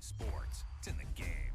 Prix Sports. It's in the game.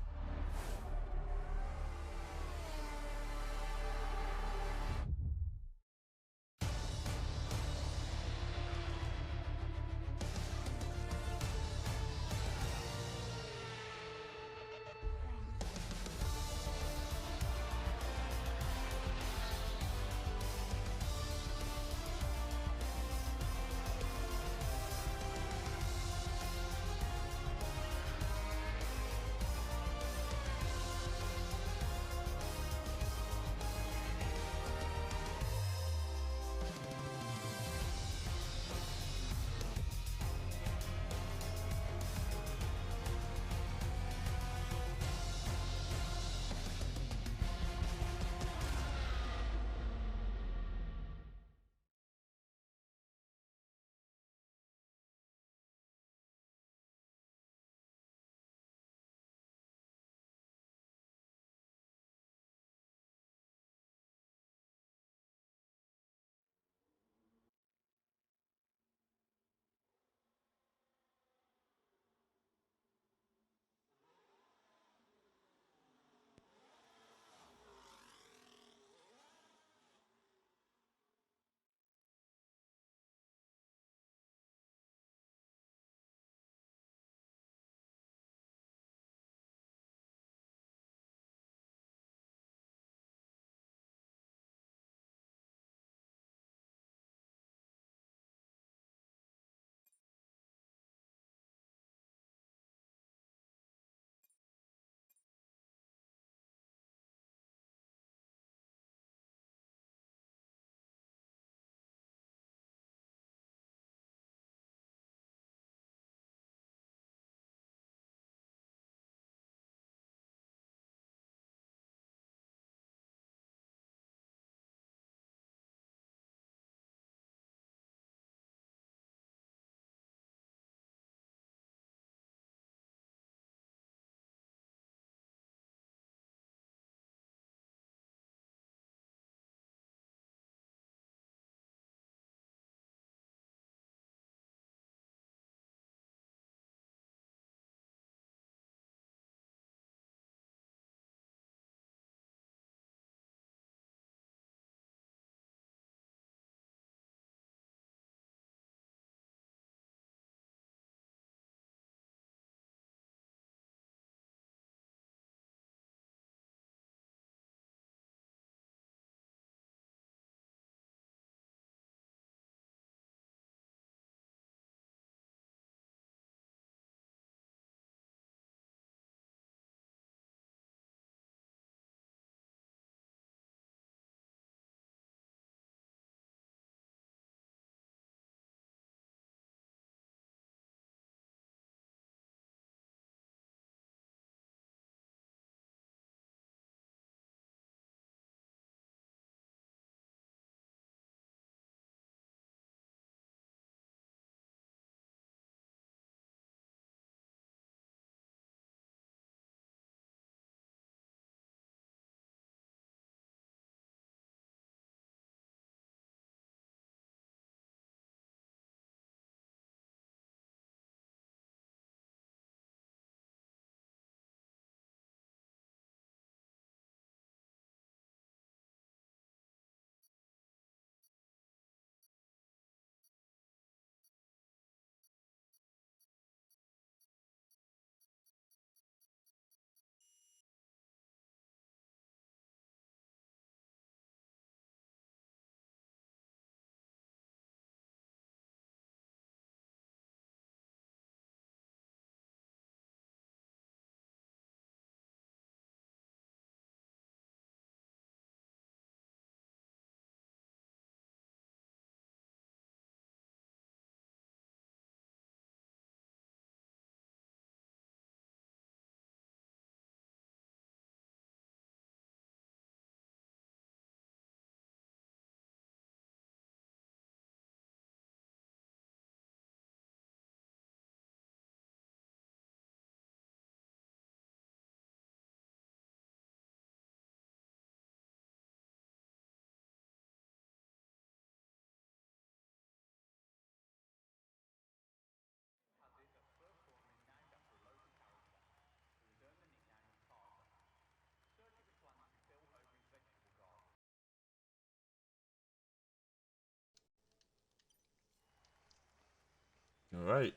Alright,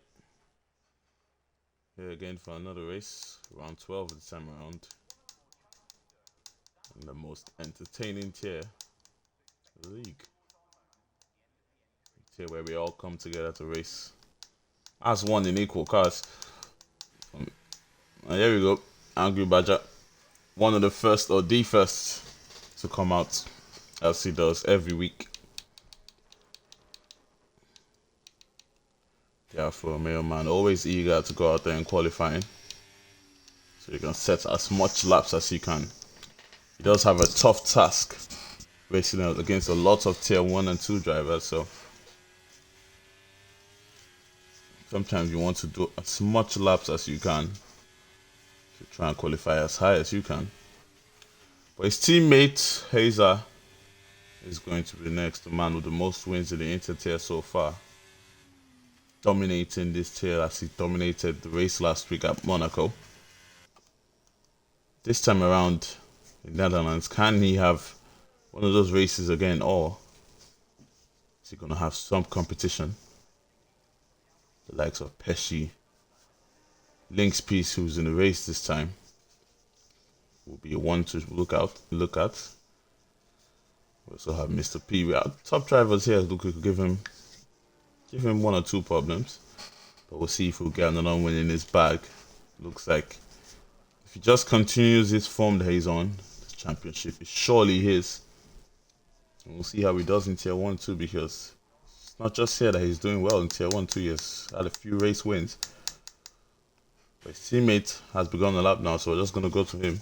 here again for another race, round 12 this time around, in the most entertaining tier of the league. Tier where we all come together to race as one in equal cars. And here we go, Angry Badger, one of the first or the first to come out, as he does every week. The Afro male man, always eager to go out there in qualifying, so you can set as much laps as you can. He does have a tough task racing out against a lot of tier 1 and 2 drivers, so sometimes you want to do as much laps as you can to try and qualify as high as you can. But his teammate Hazer is going to be next, the man with the most wins in the InterTier so far, dominating this tier as he dominated the race last week at Monaco. This time around in Netherlands, can he have one of those races again, or is he going to have some competition? The likes of Pesci, Link's Piece, who's in the race this time, will be one to look at. We also have Mr. P. We have top drivers here who could give him one or two problems, but we'll see if we'll get another win in his bag. Looks like if he just continues this form that he's on, the championship is surely his. And we'll see how he does in tier 1 too, because it's not just here that he's doing well in tier 1 too. He has had a few race wins, but his teammate has begun the lap now, so we're just going to go to him,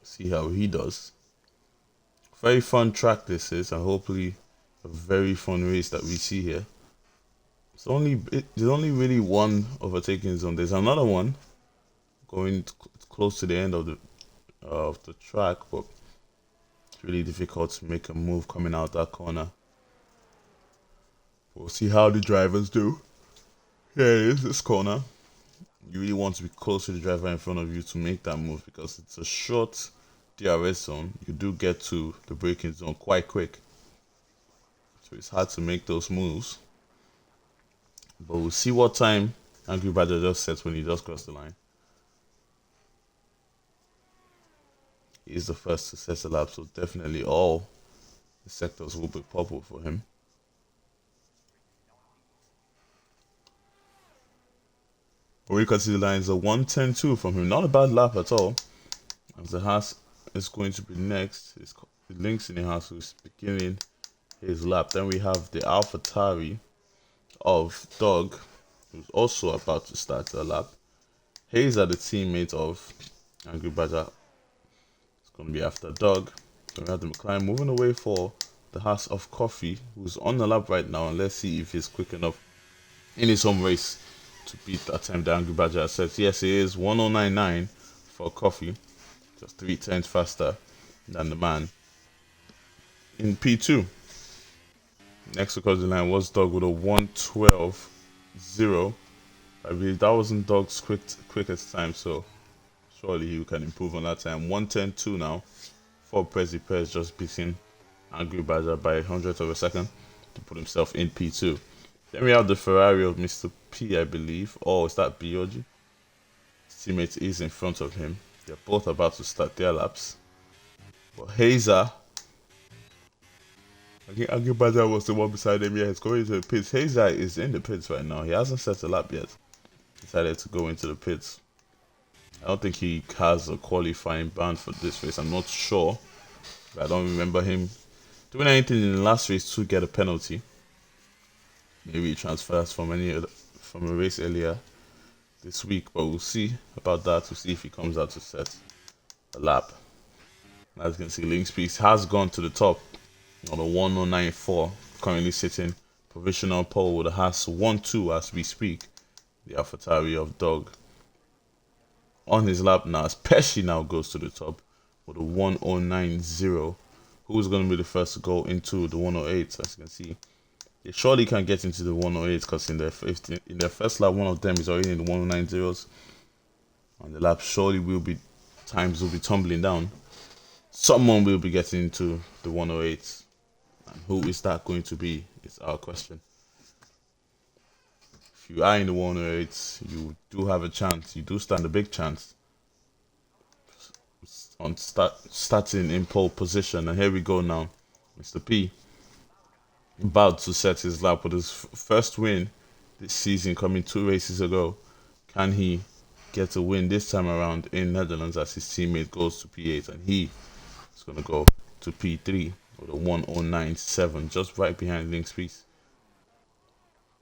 see how he does. Very fun track this is, and hopefully a very fun race that we see here. There's only really one overtaking zone. There's another one going close to the end of the track, but it's really difficult to make a move coming out that corner. We'll see how the drivers do. Here it is, this corner. You really want to be close to the driver in front of you to make that move, because it's a short DRS zone. You do get to the braking zone quite quick, so it's hard to make those moves. But we'll see what time Angry Badger just sets when he does cross the line. He's the first to set the lap, so definitely all the sectors will be purple for him. When we can see the lines, a 1:10.2 from him. Not a bad lap at all. As the Haas is going to be next. It's Links in the Haas who's beginning his lap. Then we have the AlphaTauri of Doug, who's also about to start the lap. Hazer, the teammate of Angry Badger, it's going to be after Doug. Then we have the McLaren moving away for the Haas of Coffee, who's on the lap right now, and let's see if he's quick enough in his home race to beat that time that Angry Badger says. Yes, he is 1:09.9 for Coffee, just 3/10 faster than the man in P2. Next across the line was Doug with a 1:12.0. I believe that wasn't Doug's quickest time, so surely he can improve on that time. 1:10.2 now for Prezi Perez, just beating Angry Badger by 100th of a second to put himself in P2. Then we have the Ferrari of Mr. P, I believe. Oh, is that BOG? His teammate is in front of him. They're both about to start their laps. But Hazer, I think Angry Badger was the one beside him. Yeah, he's going into the pits. Hazer is in the pits right now. He hasn't set a lap yet. Decided to go into the pits. I don't think he has a qualifying ban for this race. I'm not sure. But I don't remember him doing anything in the last race to get a penalty. Maybe he transfers from a race earlier this week, but we'll see about that to see if he comes out to set a lap. As you can see, Link's Piece has gone to the top on a 1:09.4, currently sitting provisional pole with a Haas 1-2 as we speak. The AlphaTauri of Dog on his lap now, as Pesci now goes to the top with a 1:09.0. Who's going to be the first to go into the 1:08? As you can see, they surely can get into the 1:08, because in their first lap, one of them is already in the 1:09.0s. And the lap surely times will be tumbling down. Someone will be getting into the 1:08. And who is that going to be? is our question. If you are in the 108, you do have a chance. You do stand a big chance on starting in pole position. And here we go now. Mr. P about to set his lap with his first win this season, coming 2 races ago. Can he get a win this time around in Netherlands as his teammate goes to P8 and he is going to go to P3 with a 109.7, just right behind Link's Prix.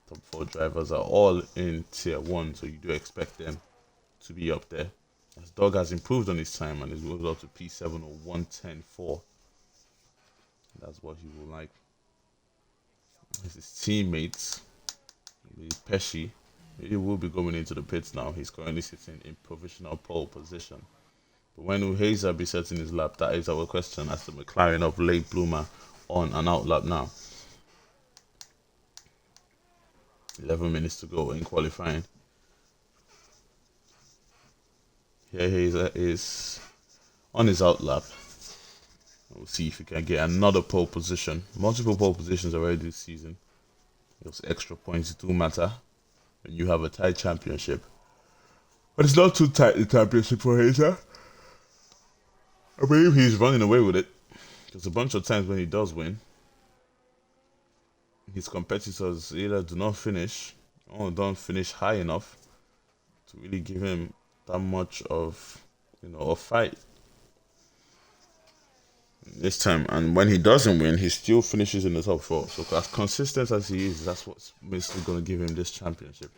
Top 4 drivers are all in tier 1, so you do expect them to be up there. As Dog has improved on his time and is moved up to P7 or 110.4. That's what he will like. His teammates, Pesci, he will be going into the pits now. He's currently sitting in provisional pole position. But when will Hazer be setting his lap? That is our question as the McLaren of late bloomer on an out lap now. 11 minutes to go in qualifying. Here Hazer is on his out lap. We'll see if he can get another pole position. Multiple pole positions already this season. Those extra points do matter when you have a tight championship. But it's not too tight, the championship for Hazer. I believe he's running away with it. Because a bunch of times when he does win, his competitors either do not finish or don't finish high enough to really give him that much of, a fight this time. And when he doesn't win, he still finishes in the top 4. So as consistent as he is, that's what's basically going to give him this championship.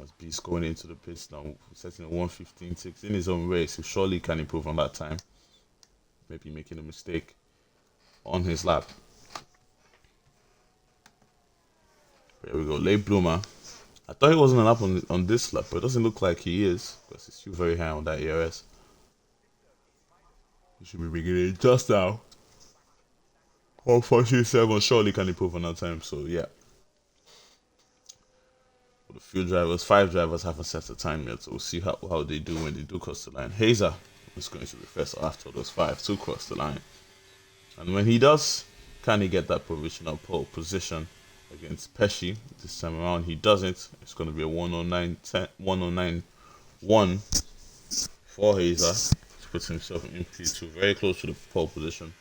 As Beast going into the pits now, setting a 1:15.6 in his own race, he surely can improve on that time. Maybe making a mistake on his lap. There we go, late bloomer. I thought he wasn't an up on this lap, but it doesn't look like he is because he's still very high on that ERS. He should be beginning just now. 1:47 surely can improve on that time, so yeah. But a few drivers, 5 drivers haven't set a time yet, so we'll see how they do when they do cross the line. Hazer is going to be first after those 5 to cross the line. And when he does, can he get that provisional pole position against Pesci this time around? He doesn't. It's going to be a 109.1 for Hazer. He puts himself in P2, very close to the pole position.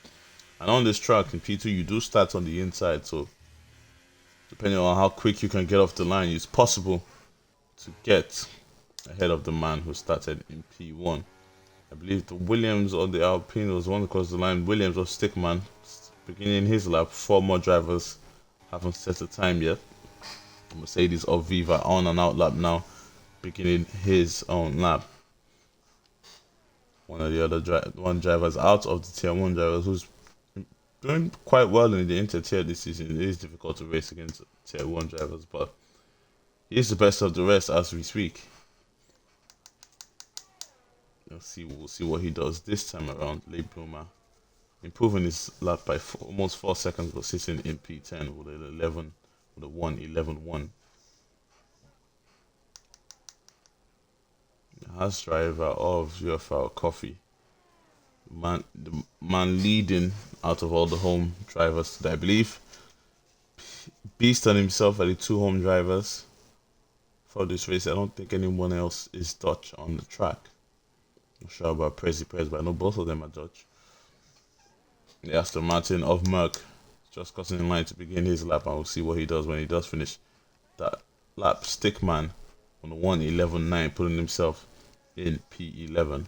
And on this track in P2, you do start on the inside, so depending on how quick you can get off the line, it's possible to get ahead of the man who started in P1. I believe the Williams or the Alpine was one across the line. Williams or Stickman beginning his lap. 4 more drivers haven't set a time yet. Mercedes or Viva on an out lap now, beginning his own lap. One of the other drivers out of the tier 1 drivers who's doing quite well in the InterTier this season. It is difficult to race against tier 1 drivers, but he is the best of the rest as we speak. We'll see what he does this time around. Late bloomer, improving his lap by almost 4 seconds, but sitting in P10 with a 1:11.1. The Haas driver of UFRL Coffee. The man leading out of all the home drivers today. I believe Beast and himself are the 2 home drivers for this race. I don't think anyone else is Dutch on the track. Not sure about Prez, but I know both of them are Dutch. The Aston Martin of Merck just cutting in line to begin his lap, and we'll see what he does when he does finish that lap. Stickman on the 1:11.9, putting himself in P11.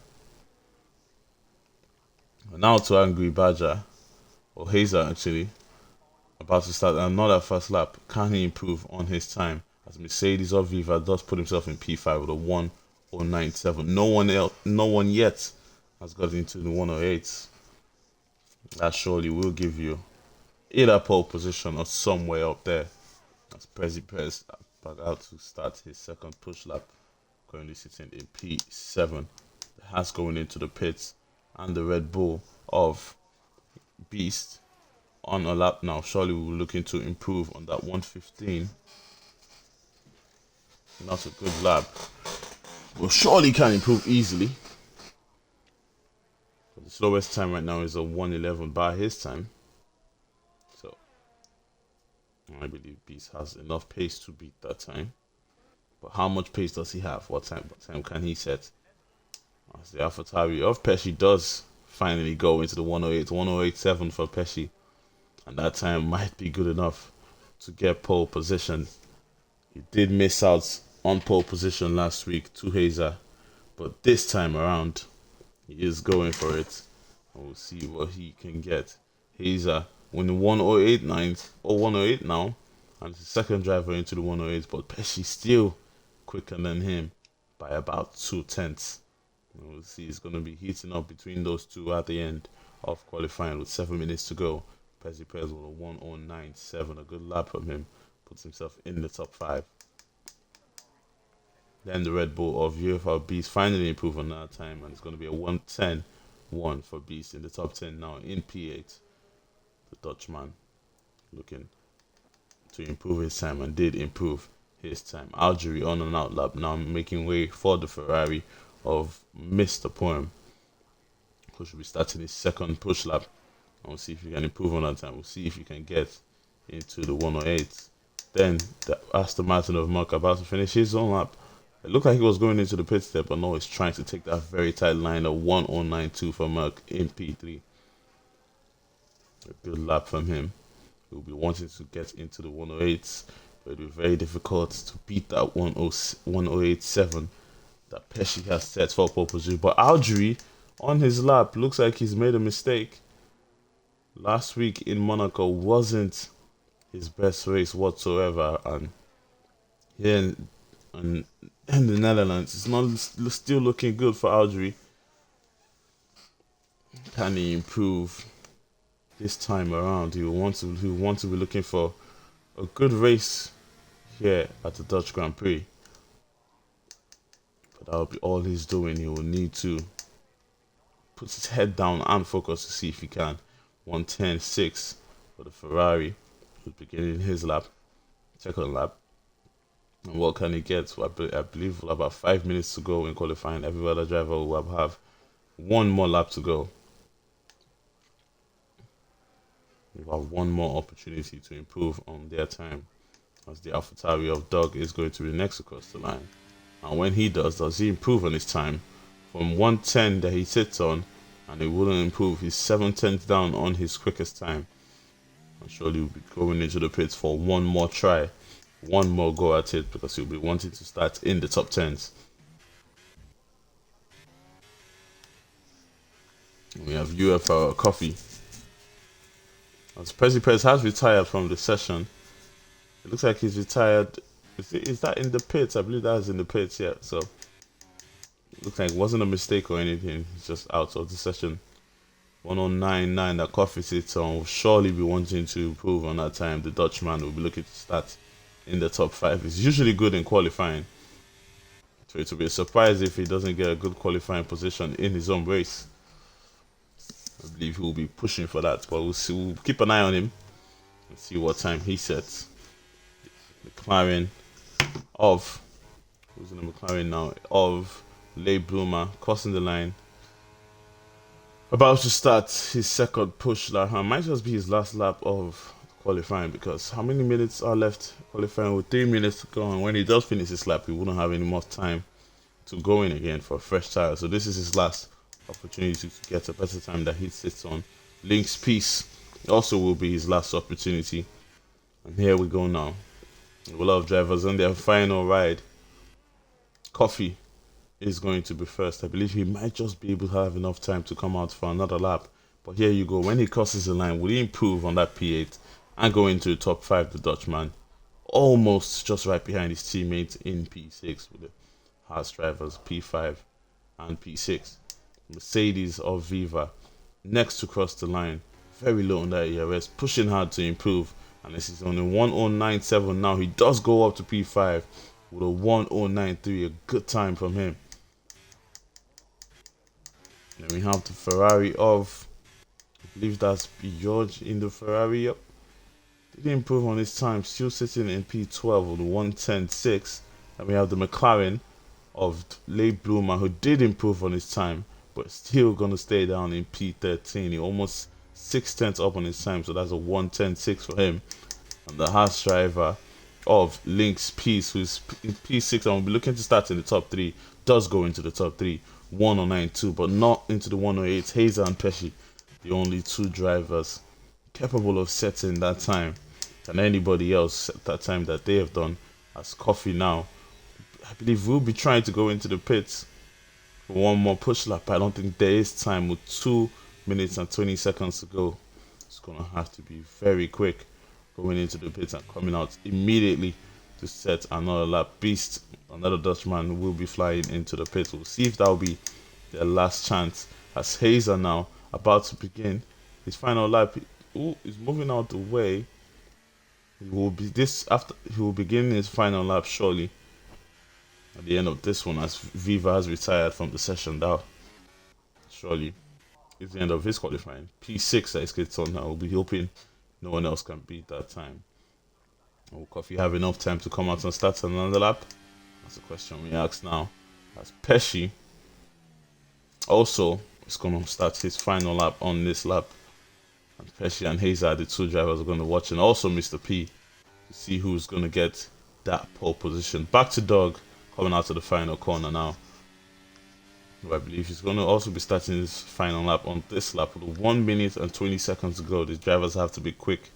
And now to Angry Badger, or Hazer actually, about to start another first lap. Can he improve on his time? As Mercedes or Viva does put himself in P5 with a 1:09.7. No one yet has got into the 108s. That surely will give you either pole position or somewhere up there. As Prez about to start his second push lap, currently sitting in P7. The Haas going into the pits, and the Red Bull of Beast on a lap now. Surely we're looking to improve on that 1:15. Not a good lap. Well, surely can improve easily. But the slowest time right now is a 1:11 by his time. So Beast has enough pace to beat that time. But how much pace does he have? What time can he set? As the AlphaTauri of Pesci does finally go into the 108, 108.7 for Pesci. And that time might be good enough to get pole position. He did miss out on pole position last week to Hazer. But this time around, he is going for it. And we'll see what he can get. Hazer winning 108.9 or 108 now. And it's the second driver into the 108. But Pesci still quicker than him by about 2/10. We'll see. It's going to be heating up between those two at the end of qualifying with 7 minutes to go. Pesci Perez with a 109.7. A good lap from him. Puts himself in the top 5. Then the Red Bull of UFRL Beast finally improved on that time. And it's going to be a 110.1 for Beast in the top 10 now in P8. The Dutchman looking to improve his time and did improve his time. Algeria on and out lap now making way for the Ferrari of Mr. Poem, who should be starting his second push lap. And we'll see if he can improve on that time. We'll see if he can get into the 108. Then the Aston Martin of Merck about to finish his own lap. It looked like he was going into the pit stop, but no, he's trying to take that very tight line of 109.2 for Merck in P3. A good lap from him. He'll be wanting to get into the 108s, but it'll be very difficult to beat that 108.7 that Pesci has set for pole position. But Algeria on his lap looks like he's made a mistake. Last week in Monaco wasn't his best race whatsoever, and here in the Netherlands it's not still looking good for Algeria. Can he improve this time around? He will want to be looking for a good race here at the Dutch Grand Prix. But that'll be all he's doing. He will need to put his head down and focus to see if he can. 110.6 for the Ferrari, who's beginning his lap, second lap. And what can he get? So I believe we'll have about 5 minutes to go in qualifying. Every other driver will have one more lap to go. We'll have one more opportunity to improve on their time, as the AlphaTauri of Doug is going to be next across the line. And when he does he improve on his time from 110 that he sits on, and it wouldn't improve. He's 7/10 down on his quickest time. And surely he'll be going into the pits for one more try, one more go at it, because he'll be wanting to start in the top 10s. We have UFRL Coffee. As Pesci Perez has retired from the session. It looks like he's retired. Is that in the pits? I believe that is in the pits, yeah. So it looks like it wasn't a mistake or anything. He's just out of the session. 109.9 that Coffee sits on will surely be wanting to improve on that time. The Dutchman will be looking to start in the top 5. He's usually good in qualifying. So it will be a surprise if he doesn't get a good qualifying position in his own race. I believe he will be pushing for that, but we'll see. We'll keep an eye on him and see what time he sets. McLaren of who's in the McLaren now of Leigh Bloomer crossing the line, about to start his second push lap. It might just be his last lap of qualifying, because how many minutes are left qualifying? With 3 minutes to go, and when he does finish his lap, he wouldn't have any more time to go in again for a fresh tire. So this is his last opportunity to get a better time that he sits on. Link's Peace also will be his last opportunity. And here we go now. A lot of drivers on their final ride. Coffee is going to be first. I believe he might just be able to have enough time to come out for another lap. But here you go. When he crosses the line, will he improve on that P8 and go into the top 5, the Dutchman? Almost just right behind his teammates in P6 with the Haas drivers P5 and P6. Mercedes of Viva next to cross the line. Very low on that ERS, pushing hard to improve. And this is only 109.7 now. He does go up to P5 with a 109.3. A good time from him. Then we have the Ferrari of, I believe that's George in the Ferrari. Yep. Didn't improve on his time. Still sitting in P12 with a 110.6. And we have the McLaren of Leigh Bloomer, who did improve on his time, but still going to stay down in P13. He almost 6/10 up on his time, so that's a 110.6 for him. And the Haas driver of Link's Peace, who's in P6 and will be looking to start in the top 3, does go into the top 3, 109.2, but not into the 108. Hazer and Pesci, the only 2 drivers capable of setting that time than anybody else set that time that they have done. As Coffee now, I believe, will be trying to go into the pits for one more push lap. I don't think there is time with 2 minutes and 20 seconds to go. It's going to have to be very quick going into the pits and coming out immediately to set another lap. Beast, another Dutchman, will be flying into the pits. We'll see if that will be their last chance. As Hazer now about to begin his final lap. Ooh, he's moving out the way. He will begin his final lap shortly at the end of this one, as Viva has retired from the session. That surely is the end of his qualifying. P6 that is gets on now. We'll be hoping no one else can beat that time. Will Coffee have enough time to come out and start another lap? That's the question we ask now. As Pesci also is going to start his final lap on this lap. And Pesci and Hazer are the 2 drivers are going to watch, and also Mr. P, to see who's going to get that pole position. Back to Doug coming out of the final corner now. Who I believe he's going to also be starting his final lap on this lap with 1 minute and 20 seconds to go. These drivers have to be quick,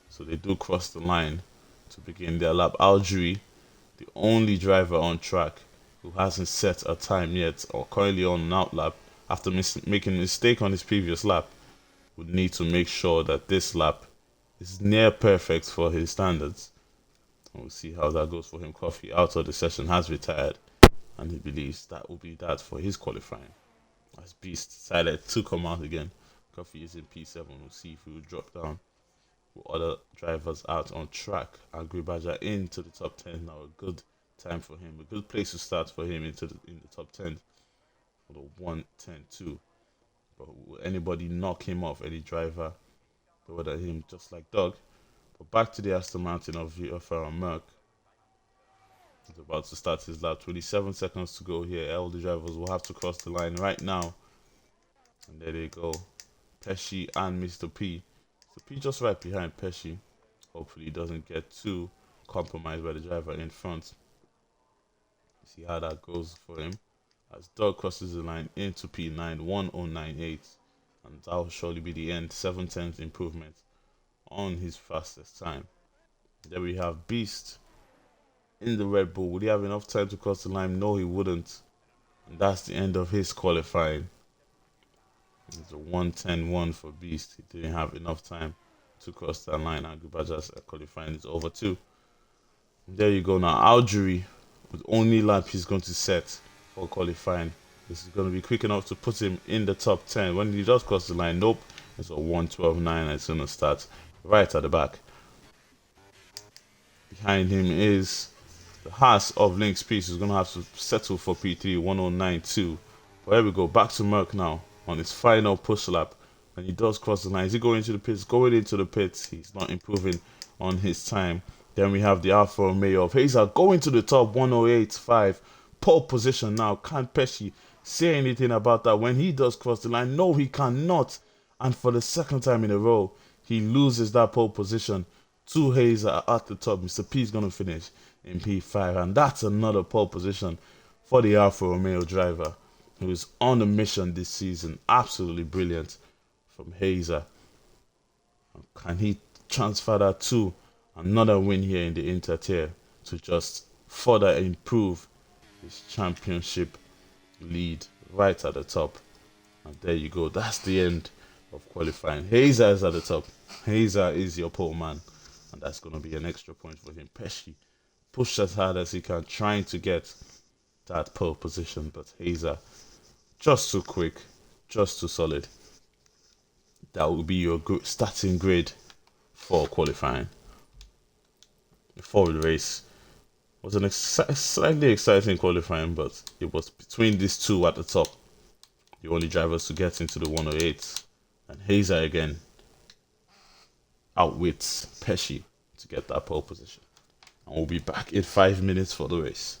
so they do cross the line to begin their lap. Algerie, the only driver on track who hasn't set a time yet or currently on an out lap after making a mistake on his previous lap, would need to make sure that this lap is near perfect for his standards. And we'll see how that goes for him. Coffee out of the session has retired, and he believes that will be that for his qualifying. As Beast decided to come out again. Coffee is in P7. We'll see if he will drop down with other drivers out on track. And Gribaja into the top 10 now. A good time for him. A good place to start for him in the top 10 for the 1:10.2. But will anybody knock him off? Any driver lower than him, just like Doug? But back to the Aston Martin of UFRL Merck. He's about to start his lap. 27 seconds to go here. All the drivers will have to cross the line right now. And there they go. Pesci and Mr. P. Mr. P just right behind Pesci. Hopefully he doesn't get too compromised by the driver in front. See how that goes for him. As Doug crosses the line into P9, 1:09.8. And that will surely be the end. 7/10 improvement on his fastest time. There we have Beast in the Red Bull. Would he have enough time to cross the line? No, he wouldn't. And that's the end of his qualifying. It's a 1:10.1 for Beast. He didn't have enough time to cross that line. And Gubaja's qualifying is over too. And there you go now. Algerie, with only lap he's going to set for qualifying. This is going to be quick enough to put him in the top 10. When he does cross the line, nope. It's a 1:12.9 and it's going to start right at the back. Behind him is the Haas of Link's Peace, who's going to have to settle for P3, 1:09.2. But here we go, back to Merck now on his final push lap. And he does cross the line. Is he going into the pits? Going into the pits. He's not improving on his time. Then we have the Alfa Romeo of Hazer going to the top, 1:08.5. Pole position now. Can Pesci say anything about that when he does cross the line? No, he cannot. And for the second time in a row, he loses that pole position to Hazer at the top. Mr. P is going to finish in P5. And that's another pole position for the Alfa Romeo driver, who is on a mission this season. Absolutely brilliant from Hazer. Can he transfer that to another win here in the InterTier to just further improve his championship lead right at the top? And there you go. That's the end of qualifying. Hazer is at the top. Hazer is your pole man. And that's going to be an extra point for him. Pesci pushed as hard as he can, trying to get that pole position. But Hazer, just too quick, just too solid. That will be your starting grade for qualifying. Before the race, it was an slightly exciting qualifying, but it was between these two at the top, the only drivers to get into the 108. And Hazer again outwits Pesci to get that pole position. And we'll be back in 5 minutes for the race.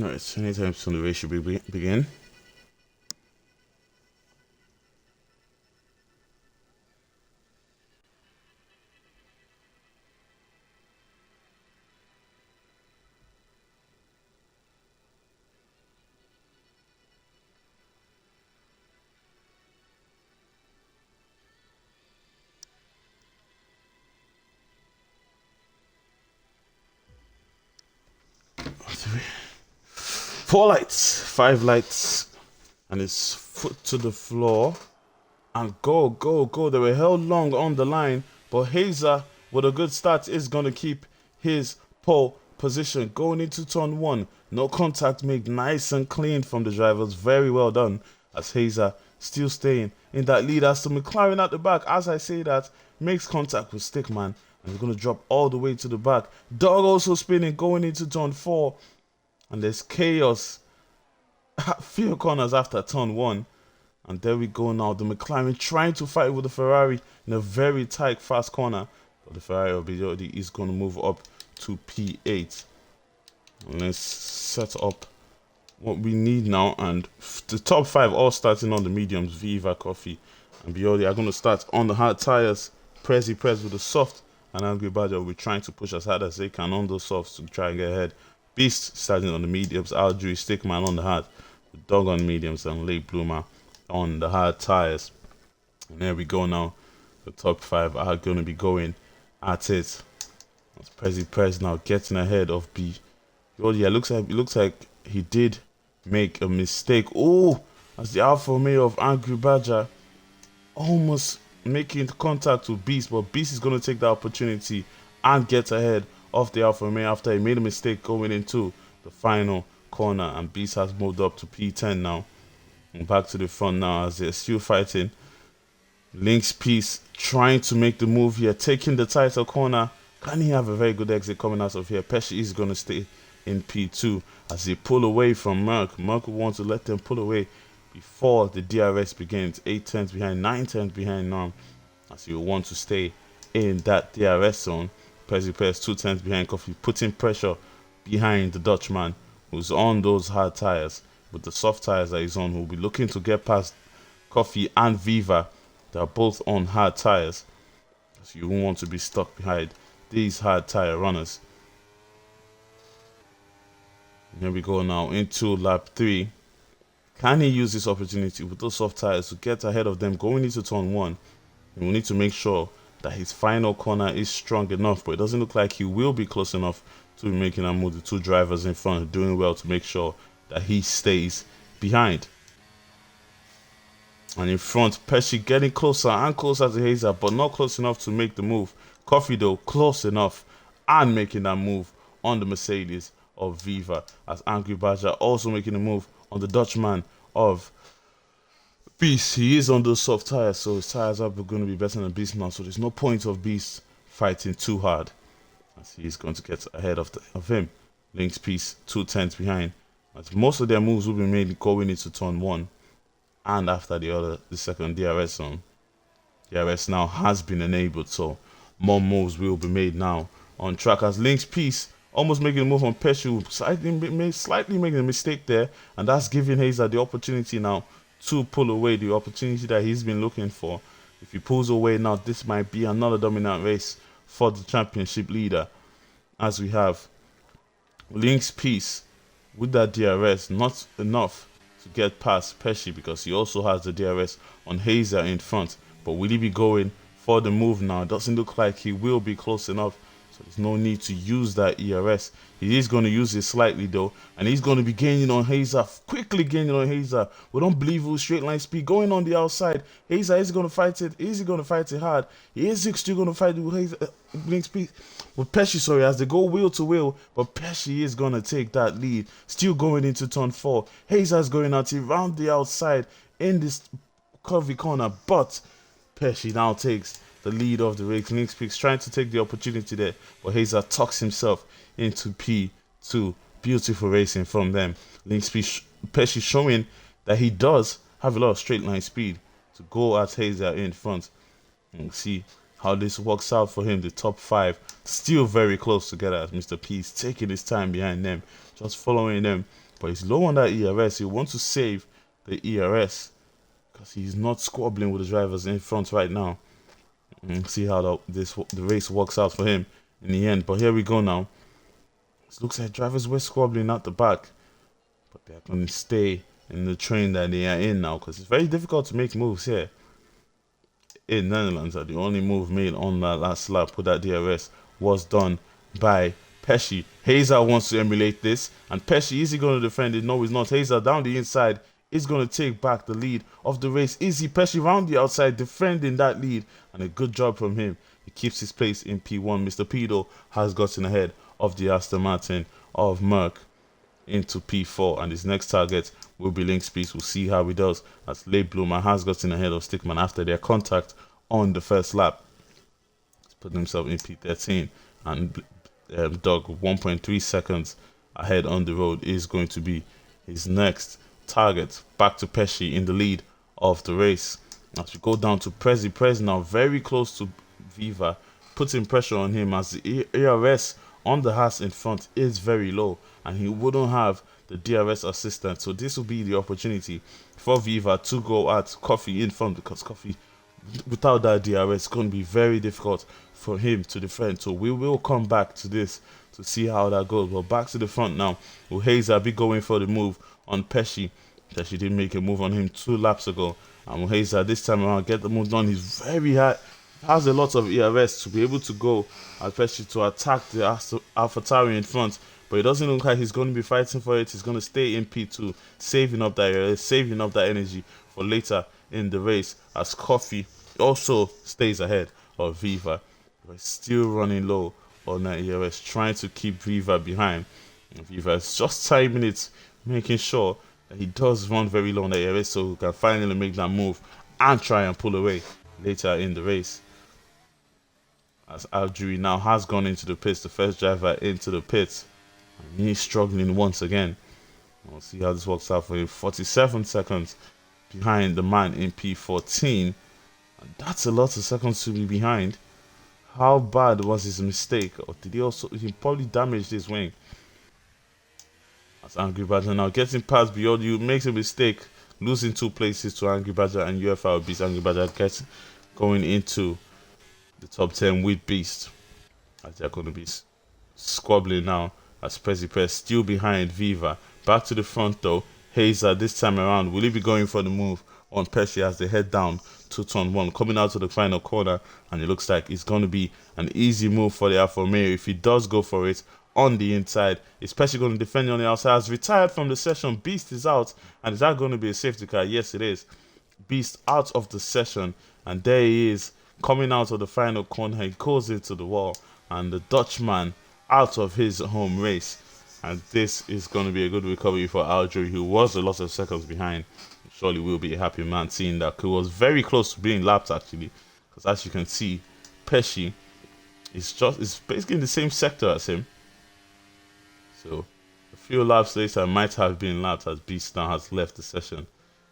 Alright, so anytime soon the race should begin. Four lights, five lights, and his foot to the floor. And go, go, go. They were held long on the line, but Hazer, with a good start, is going to keep his pole position. Going into turn one, no contact made, nice and clean from the drivers. Very well done, as Hazer still staying in that lead. As to McLaren at the back, as I say that, makes contact with Stickman, and he's going to drop all the way to the back. Dog also spinning, going into turn four, and there's chaos at few corners after turn one. And there we go now. The McLaren trying to fight with the Ferrari in a very tight, fast corner. But the Ferrari is going to move up to P8. And let's set up what we need now. And the top five all starting on the mediums. Viva, Coffee, and Biodi are going to start on the hard tires. Prez with the soft. And Angry Badger will be trying to push as hard as they can on those softs to try and get ahead. Beast starting on the mediums. Aldry, Stickman on the hard. The Dog on mediums and Late Bloomer on the hard tires. And there we go now. The top five are going to be going at it. That's Prez now getting ahead of B. Oh yeah, it looks like he did make a mistake. Oh, as the Alfa Romeo of Angry Badger almost making contact with Beast, but Beast is going to take the opportunity and get ahead of the Alfa Romeo after he made a mistake going into the final corner. And Beast has moved up to P10 now. And back to the front now as they're still fighting. Link's piece trying to make the move here, taking the title corner. Can he have a very good exit coming out of here? Pesci is going to stay in P2 as they pull away from Merck. Merck will want to let them pull away before the DRS begins. 8 tenths behind, 9 tenths behind Norm, as he will want to stay in that DRS zone. Perez 2 tenths behind Coffee, putting pressure behind the Dutchman who's on those hard tires. With the soft tires that he's on, who'll be looking to get past Coffee and Viva. They're both on hard tires, so you won't want to be stuck behind these hard tire runners. And here we go now into lap 3. Can he use this opportunity with those soft tires to get ahead of them going into turn 1? And we need to make sure that his final corner is strong enough, but it doesn't look like he will be close enough to be making a move. The two drivers in front are doing well to make sure that he stays behind. And in front, Pesci getting closer and closer to Hazer, but not close enough to make the move. Coffee though, close enough and making that move on the Mercedes of Viva, as Angry Badger also making a move on the Dutchman of Beast. He is on those soft tires, so his tires are going to be better than Beast now, so there's no point of Beast fighting too hard, as he's going to get ahead of him. Link's piece 2 tenths behind. As most of their moves will be made going into turn 1 and after the second DRS zone. DRS now has been enabled, so more moves will be made now on track, as Link's piece almost making a move on Pesci, slightly making a mistake there, and that's giving Hazer the opportunity now to pull away, the opportunity that he's been looking for. If he pulls away now, this might be another dominant race for the championship leader, as we have Link's piece with that DRS, not enough to get past Pesci because he also has the DRS on Hazer in front. But will he be going for the move now? It doesn't look like he will be close enough, so there's no need to use that ERS. He is going to use it slightly though, and he's going to be gaining on Hazer, quickly gaining on Hazer with unbelievable straight line speed going on the outside. Hazer is going to fight it. Is he going to fight it hard? He is still going to fight it with Hazer, with Pesci, sorry, as they go wheel to wheel, but Pesci is going to take that lead. Still going into turn 4. Hazer is going out around the outside in this curvy corner, but Pesci now takes the lead of the race. Link's Peaks trying to take the opportunity there, but Hazer tucks himself into P2. Beautiful racing from them. Link's Peaks, Pesci showing that he does have a lot of straight line speed to go at Hazer in front. And see how this works out for him. The top 5 still very close together as Mr. P is taking his time behind them, just following them but he's low on that ERS. He wants to save the ERS because he's not squabbling with the drivers in front right now. And see how the race works out for him in the end. But here we go now. It looks like drivers were squabbling at the back, but they're going to stay in the train that they are in now because it's very difficult to make moves here in Netherlands. The only move made on that last lap with that DRS was done by Pesci. Hazer wants to emulate this, and Pesci, is he going to defend it? No, he's not. Hazer down the inside is going to take back the lead of the race. Izzy Pesci round the outside defending that lead, and a good job from him. He keeps his place in P1. Mr. Pido has gotten ahead of the Aston Martin of Merck into P4, and his next target will be Link Speed. We'll see how he does, as Late Bloomer has gotten ahead of Stickman after their contact on the first lap. He's put himself in P13, and Doug 1.3 seconds ahead on the road is going to be his next target. Back to Pesci in the lead of the race. As we go down to Prezi. Prez now very close to Viva, putting pressure on him as the ARS on the Haas in front is very low, and he wouldn't have the DRS assistant. So this will be the opportunity for Viva to go at Coffee in front, because Coffee, without that DRS, is going to be very difficult for him to defend. So we will come back to this to see how that goes. But back to the front now. Will Hazer be going for the move on Pesci? Pesci did make a move on him 2 laps ago. And will Hazer this time around get the move done? He's very high. Has a lot of ERS to be able to go at Pesci to attack the AlphaTauri in front. But it doesn't look like he's going to be fighting for it. He's going to stay in P2, saving up that ERS, saving up that energy for later in the race, as Coffee also stays ahead of Viva. But still running low on that ERS, trying to keep Viva behind. And Viva is just timing it, making sure that he does run very low on that ERS so he can finally make that move and try and pull away later in the race. As Algeria now has gone into the pits, the first driver into the pits, and he's struggling once again. We'll see how this works out for him. 47 seconds behind the man in P14, and that's a lot of seconds to be behind. How bad was his mistake, or did he probably damaged his wing? As Angry Badger now getting past beyond you, makes a mistake, losing 2 places to Angry Badger, and UFRL beats Angry Badger, gets going into the top 10 with Beast, as they're going to be squabbling now, as Prez still behind Viva. Back to the front though, Hazer this time around, will he be going for the move on Pesci as they head down to turn 1, coming out to the final corner, and it looks like it's going to be an easy move for the Alfa Romeo if he does go for it on the inside. Is Pesci going to defend on the outside? Has retired from the session. Beast is out, and is that going to be a safety car? Yes, it is. Beast out of the session, and there he is coming out of the final corner. He goes into the wall, and the Dutchman out of his home race. And this is going to be a good recovery for Algeria, who was a lot of seconds behind. Surely will be a happy man seeing that he was very close to being lapped actually, because as you can see, Pesci is basically in the same sector as him. So a few laps later might have been lapped, as Beast now has left the session.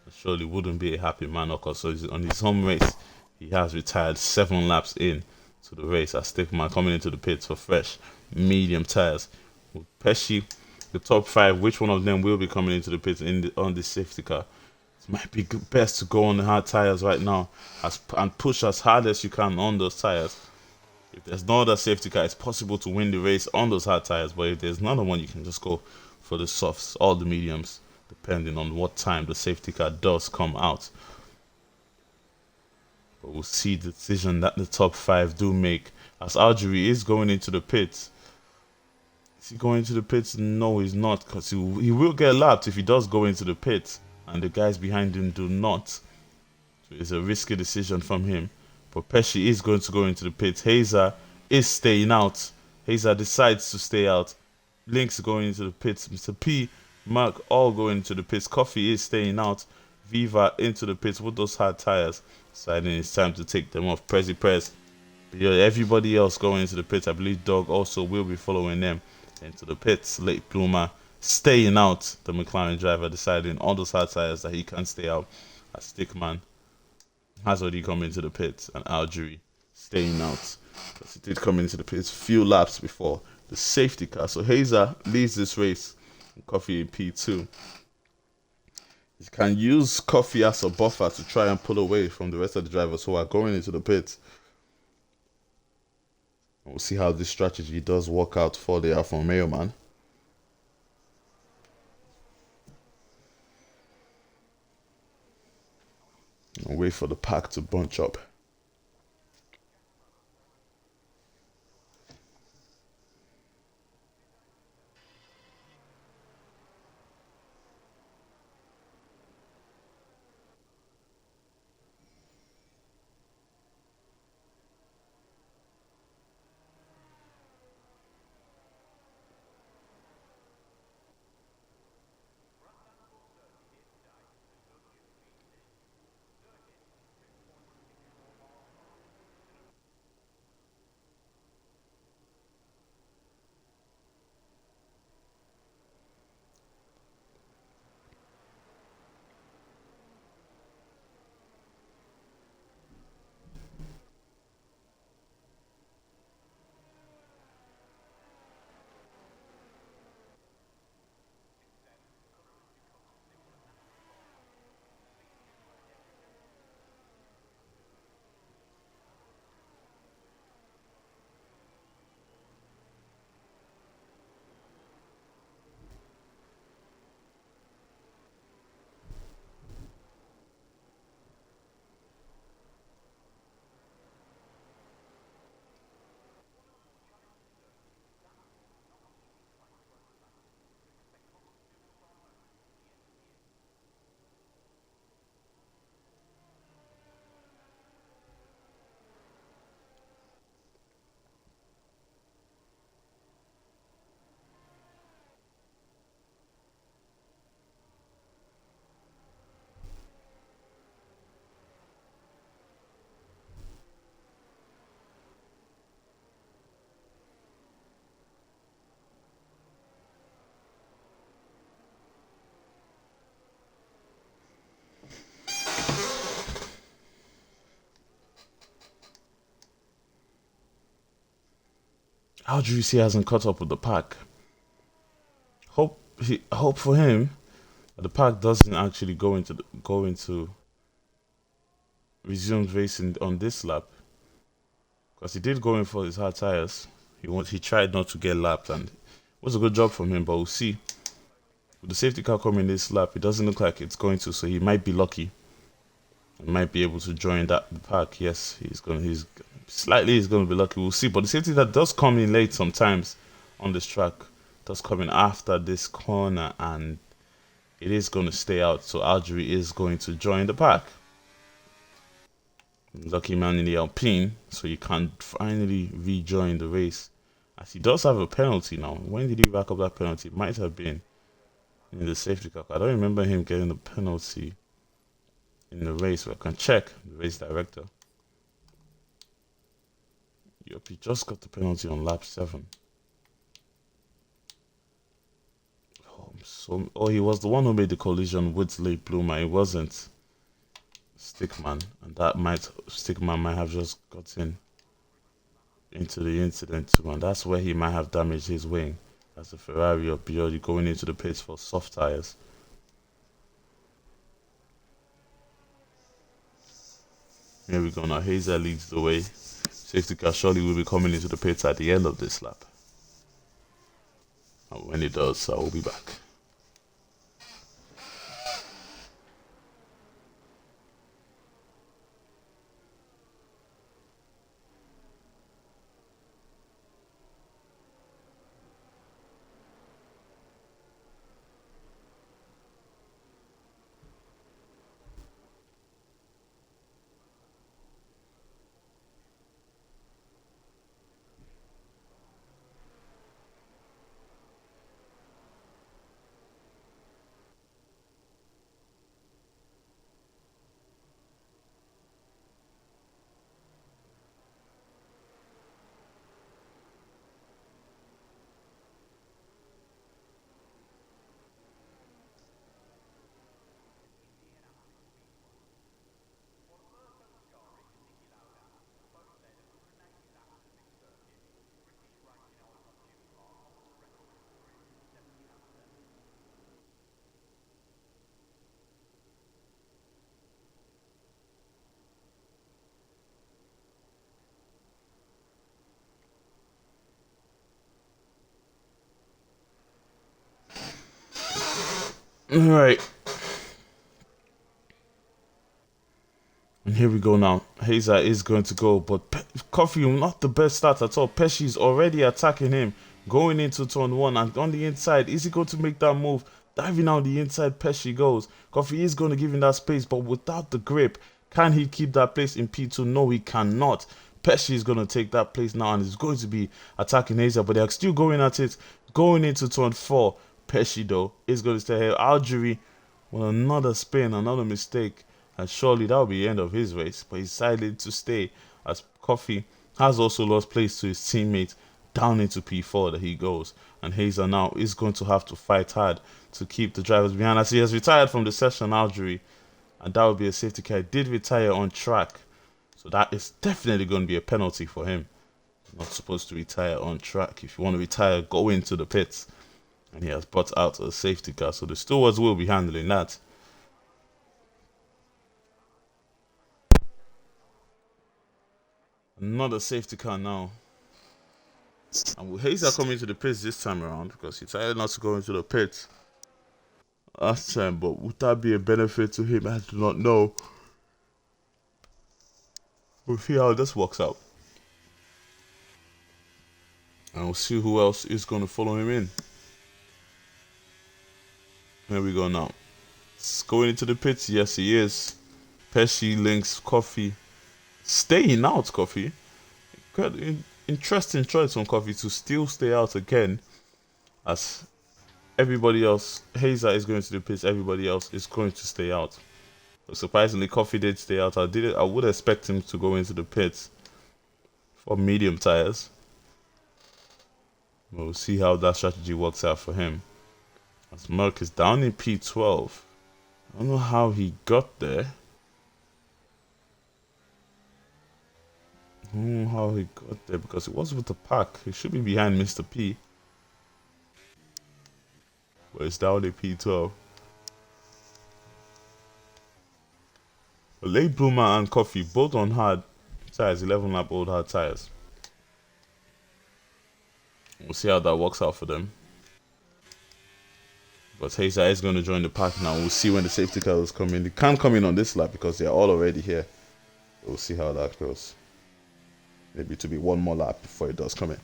And surely wouldn't be a happy man, of course. So on his home race, he has retired 7 laps in to the race, as Stickman coming into the pits for fresh medium tires. With Pesci, the top 5, which one of them will be coming into the pits on the safety car? It might be best to go on the hard tires right now and push as hard as you can on those tires. If there's no other safety car, it's possible to win the race on those hard tires. But if there's none one, you can just go for the softs or the mediums, depending on what time the safety car does come out. But we'll see the decision that the top 5 do make, as Algeria is going into the pits. Is he going into the pits? No, he's not, because he will get lapped if he does go into the pits, and the guys behind him do not. So it's a risky decision from him. But Pesci is going to go into the pits. Hazer is staying out. Hazer decides to stay out. Link's going into the pits. Mr. P, Mark all going into the pits. Coffee is staying out. Viva into the pits with those hard tires. Deciding it's time to take them off. Prez. But yeah, everybody else going into the pits. I believe Dog also will be following them into the pits. Late Bloomer staying out. The McLaren driver deciding on those hard tires that he can stay out. As Stickman has already come into the pits, and Algeria staying out, because he did come into the pits few laps before the safety car. So Hazer leads this race Coffee in P2. You can use Coffee as a buffer to try and pull away from the rest of the drivers who are going into the pits. We'll see how this strategy does work out for the Alfa Romeo man. And wait for the pack to bunch up. How do you see he hasn't caught up with the pack? Hope for him that the pack doesn't actually go into resumed racing on this lap, because he did go in for his hard tires. He tried not to get lapped, and it was a good job from him. But we'll see. With the safety car coming this lap, it doesn't look like it's going to. So he might be lucky. He might be able to join that pack. Yes, he's going to be lucky. We'll see. But the safety that does come in late sometimes on this track does come in after this corner, and it is going to stay out. So Algeria is going to join the pack. Lucky man in the Alpine, so he can finally rejoin the race, as he does have a penalty now. When did he rack up that penalty? It might have been in the safety car. I don't remember him getting a penalty in the race, but I can check the race director. Yep, he just got the penalty on lap 7. He was the one who made the collision with Late Bloomer. It wasn't Stickman, and Stickman might have just gotten into the incident too, and that's where he might have damaged his wing, as the Ferrari or Bioli going into the pits for soft tires. Here we go now. Hazer leads the way. Safety car surely will be coming into the pits at the end of this lap. And when it does, I will be back. Alright. And here we go now. Hazer is going to go, but Coffee not the best start at all. Pesci's already attacking him, going into turn 1, and on the inside, is he going to make that move? Diving on the inside, Pesci goes. Coffee is going to give him that space, but without the grip, can he keep that place in P2? No, he cannot. Pesci is going to take that place now, and is going to be attacking Hazer, but they're still going at it, going into turn 4. Pesci, though, is going to stay here. Algeria, with another spin, another mistake. And surely that will be the end of his race, but he decided to stay as Coffee has also lost place to his teammate down into P4 that he goes. And Hazer now is going to have to fight hard to keep the drivers behind as he has retired from the session, Algeria. And that would be a safety car. He did retire on track, so that is definitely going to be a penalty for him. Not supposed to retire on track. If you want to retire, go into the pits. And he has brought out a safety car, so the stewards will be handling that. Another safety car now. And will Hazer coming to the pits this time around because he decided not to go into the pits last time, but would that be a benefit to him? I do not know. We'll see how this works out. And we'll see who else is going to follow him in. There we go now. It's going into the pits. Yes, he is. Pesci, Lynx, Coffee. Staying out, Coffee. Good, interesting choice from Coffee to still stay out again. As everybody else, Hazer is going to the pits. Everybody else is going to stay out. But surprisingly, Coffee did stay out. I would expect him to go into the pits for medium tires. We'll see how that strategy works out for him. As Merck is down in P12. I don't know how he got there. I don't know how he got there because it was with the pack. He should be behind Mr. P. But it's down in P12. But Late Bloomer and Coffee both on hard tires, 11 lap old hard tires. We'll see how that works out for them. But Hazer is going to join the pack now. We'll see when the safety cars come in. They can't come in on this lap because they're all already here. We'll see how that goes. Maybe to be one more lap before it does come in.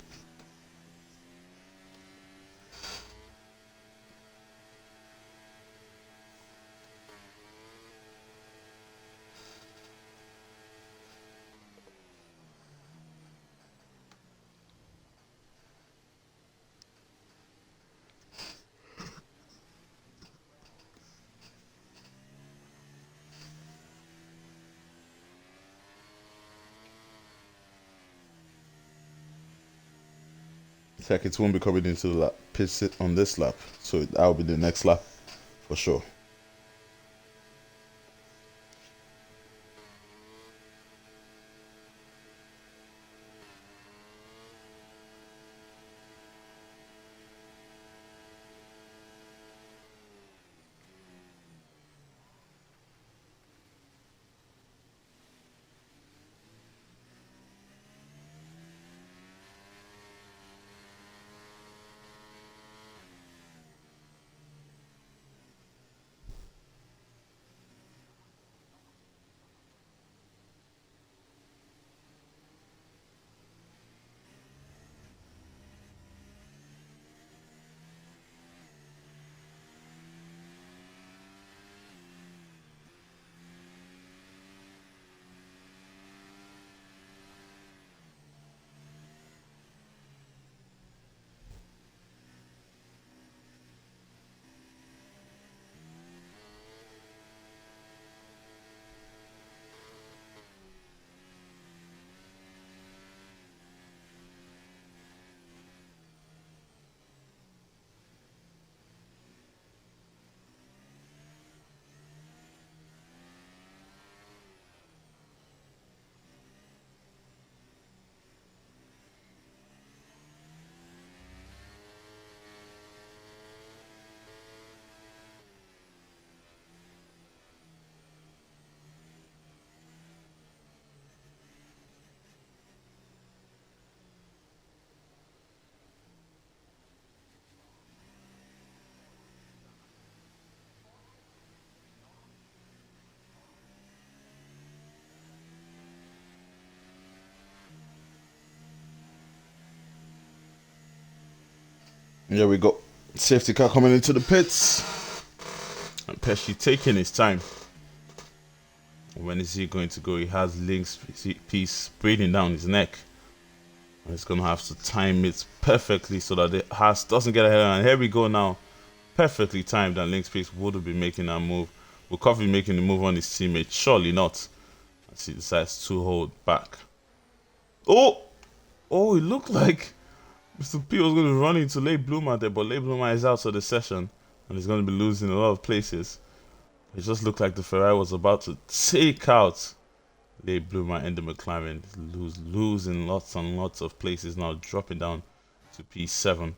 It won't be coming into the lap, pit sit on this lap, so that'll be the next lap for sure. Here we go. Safety car coming into the pits. And Pesci taking his time. When is he going to go? He has Link's piece breathing down his neck. And he's going to have to time it perfectly so that the Haas doesn't get ahead. And here we go now. Perfectly timed, and Link's piece would have been making that move. Will Coffee making the move on his teammate? Surely not. As he decides to hold back. Oh! Oh, it looked like Mr. P was going to run into Late Bloomer there, but Late Bloomer is out of the session. And he's going to be losing a lot of places. It just looked like the Ferrari was about to take out Late Bloomer and the McLaren. Losing lots and lots of places now, dropping down to P7.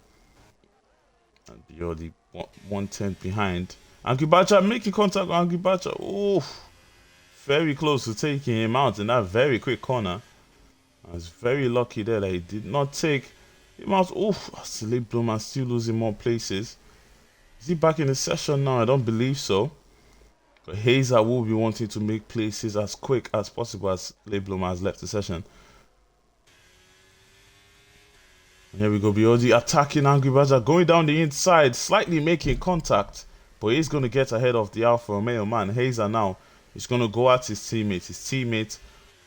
And Biodi 110 behind. Angubacha making contact with Angubacha. Oh, very close to taking him out in that very quick corner. I was very lucky there that he did not take him out. Oh, Late Bloomer still losing more places. Is he back in the session now? I don't believe so. But Hazer will be wanting to make places as quick as possible as Late Bloomer has left the session. And here we go, Biodi attacking Angry Badger, going down the inside, slightly making contact. But he's going to get ahead of the Alfa Romeo man. Hazer now is going to go at his teammate. His teammate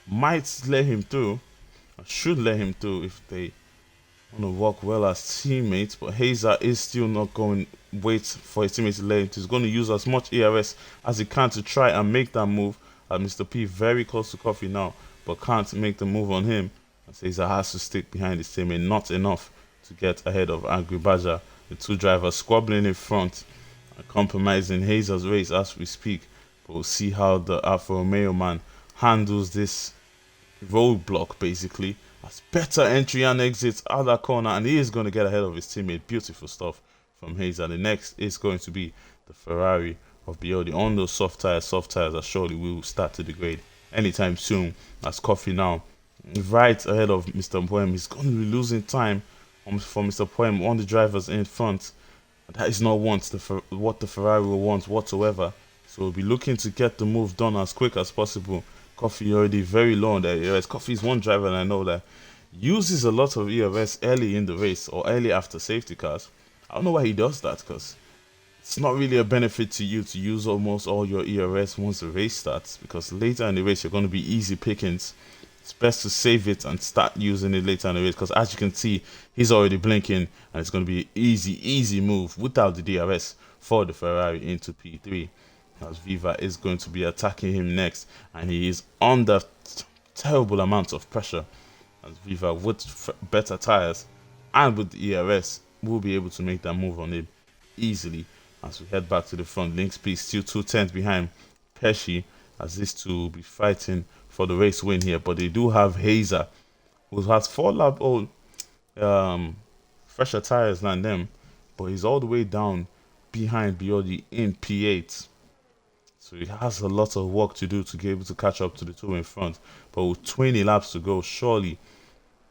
might let him through. Or should let him through if they want to work well as teammates. But Hazer is still not going to wait for his teammate to let him through. He's going to use as much ERS as he can to try and make that move. Mr. P very close to Coffee now, but can't make the move on him. As Hazer has to stick behind his teammate. Not enough to get ahead of Angry Badger. The two drivers squabbling in front and compromising Hazer's race as we speak. But we'll see how the Alfa Romeo man handles this roadblock basically. As better entry and exits out that corner, and he is going to get ahead of his teammate. Beautiful stuff from Hazer. The next is going to be the Ferrari of Biodi on those soft tires that surely will start to degrade anytime soon. As Coffee now right ahead of Mr. Poem. He's going to be losing time for Mr. Poem on the drivers in front. That is not what the Ferrari will want whatsoever. So we'll be looking to get the move done as quick as possible. Coffee already very low on the ERS. Coffee is one driver, and I know that uses a lot of ERS early in the race or early after safety cars. I don't know why he does that, because it's not really a benefit to you to use almost all your ERS once the race starts, because later in the race you're going to be easy pickings. It's best to save it and start using it later in the race, because as you can see, he's already blinking, and it's going to be an easy move without the DRS for the Ferrari into P3. As Viva is going to be attacking him next, and he is under terrible amounts of pressure. As Viva with better tires and with the ERS will be able to make that move on him easily. As we head back to the front, Link's Speed still 2 tenths behind Pesci, as these two will be fighting for the race win here. But they do have Hazer, who has 4 lap old fresher tires than them, but he's all the way down behind Biodi in P8. So he has a lot of work to do to be able to catch up to the two in front. But with 20 laps to go, surely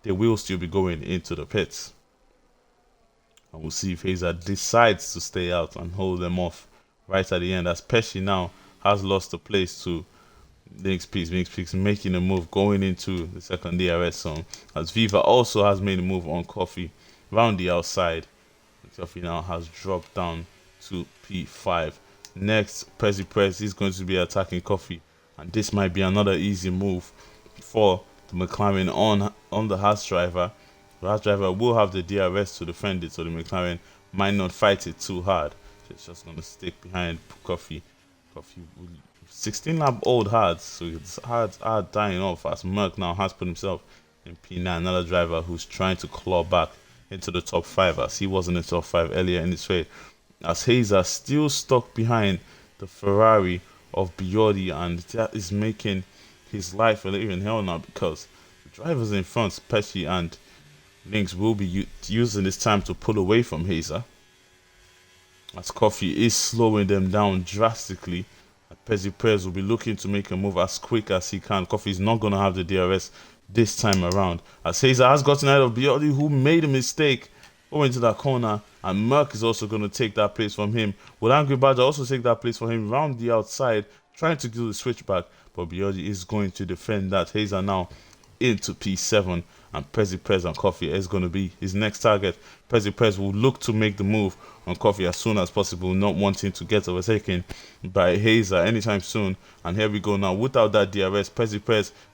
they will still be going into the pits. And we'll see if Hazer decides to stay out and hold them off right at the end. As Pesci now has lost the place to Link's Peaks making a move going into the second DRS zone. As Viva also has made a move on Coffee round the outside. Coffee now has dropped down to P5. Next, Press is going to be attacking Coffee, and this might be another easy move for the McLaren on the Haas driver. The Haas driver will have the DRS to defend it, so the McLaren might not fight it too hard. So it's just going to stick behind Coffee. Coffee 16 lap old hards, so his hards are dying off as Merck now has put himself in P9. Another driver who's trying to claw back into the top 5, as he was in the top 5 earlier in this race. As Hazer still stuck behind the Ferrari of Biodi, and that is making his life a little in hell now, because the drivers in front, Pesci and Lynx, will be using this time to pull away from Hazer, as Coffee is slowing them down drastically. Pezzi Perez will be looking to make a move as quick as he can. Coffee is not going to have the DRS this time around, as Hazer has gotten out of Biodi, who made a mistake going into that corner, and Merck is also going to take that place from him. Will Angry Badger also take that place for him round the outside, trying to do the switchback, but Biodi is going to defend that. Hazer now into P7, and Prez and Coffee is going to be his next target. Prez will look to make the move on Coffee as soon as possible, not wanting to get overtaken by Hazer anytime soon. And here we go now. Without that DRS, Prez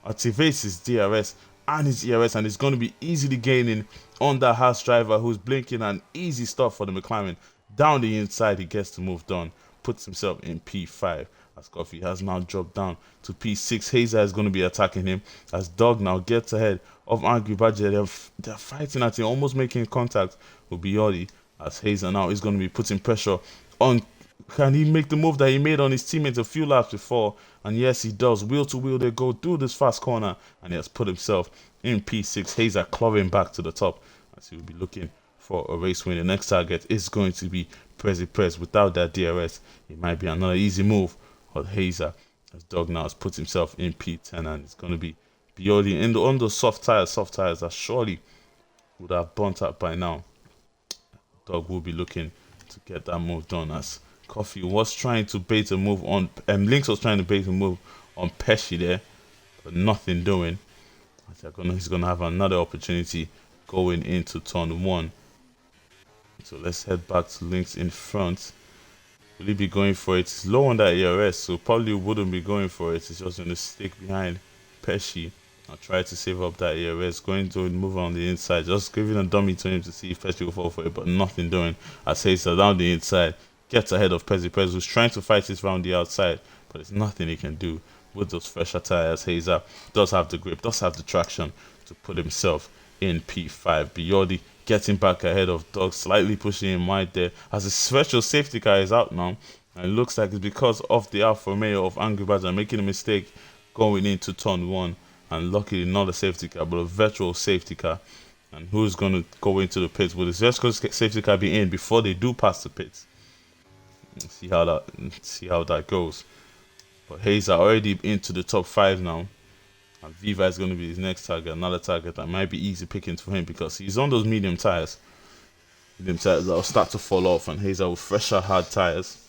activates his DRS and his ERS, and it's going to be easily gaining on that Haas driver who's blinking, and easy stop for the McLaren. Down the inside, he gets the move done, puts himself in P5 as Coffee has now dropped down to P6. Hazer is going to be attacking him as Dog now gets ahead of Angry Badger. They're fighting at him, almost making contact with Bioli as Hazer now is going to be putting pressure on. Can he make the move that he made on his teammates a few laps before? And yes, he does. Wheel to wheel, they go through this fast corner, and he has put himself in P6. Hazer clawing back to the top as he will be looking for a race win. The next target is going to be Prez. Without that DRS, it might be another easy move for Hazer as Dog now has put himself in P10, and it's going to be Bioli on those soft tires that surely would have burnt up by now. Dog will be looking to get that move done as Coffee was trying to bait a move on, Lynx was trying to bait a move on Pesci there, but nothing doing. He's going to have another opportunity going into turn 1. So let's head back to Lynx in front. Will he be going for it? It's low on that ERS, so probably wouldn't be going for it. It's just going to stick behind Pesci. I'll try to save up that ERS, going to move on the inside, just giving a dummy to him to see if Pesci will fall for it, but nothing doing. As Hazer down the inside gets ahead of Prez, who's trying to fight his round the outside, but there's nothing he can do with those fresher tires. Hazer does have the grip, does have the traction to put himself in P5. Bioli getting back ahead of Dog, slightly pushing him wide there as the special safety car is out now, and it looks like it's because of the Alfa Romeo of Angry Badger making a mistake going into turn 1, and luckily not a safety car but a virtual safety car. And who's going to go into the pits? Will this virtual safety car be in before they do pass the pits? See how that goes. But Hazer already into the top 5 now, and Viva is going to be his next target, another target that might be easy pickings for him because he's on those medium tires that will start to fall off, and Hazer with fresher hard tires.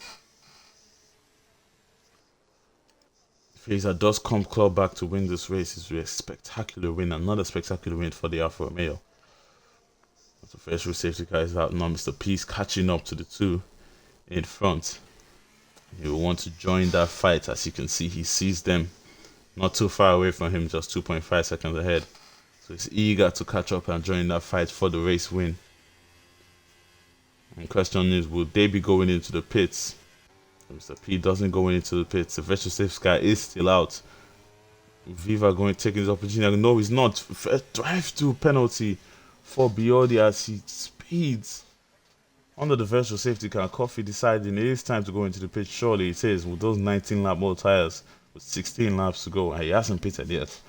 If Hazer does come claw back to win this race, it's a spectacular win, another spectacular win for the Alfa Romeo. The first safety car is out now. Mr. P's catching up to the 2 in front. He will want to join that fight. As you can see, he sees them not too far away from him, just 2.5 seconds ahead. So he's eager to catch up and join that fight for the race win. And question is, will they be going into the pits? Mr. P doesn't go into the pits. The virtual safety car is still out. Viva going to take his opportunity. No, he's not. Drive-through penalty for Bioli as he speeds under the virtual safety car. Coffee deciding it is time to go into the pit. Surely it is, with those 19 lap old tires with 16 laps to go, and he hasn't pitted yet.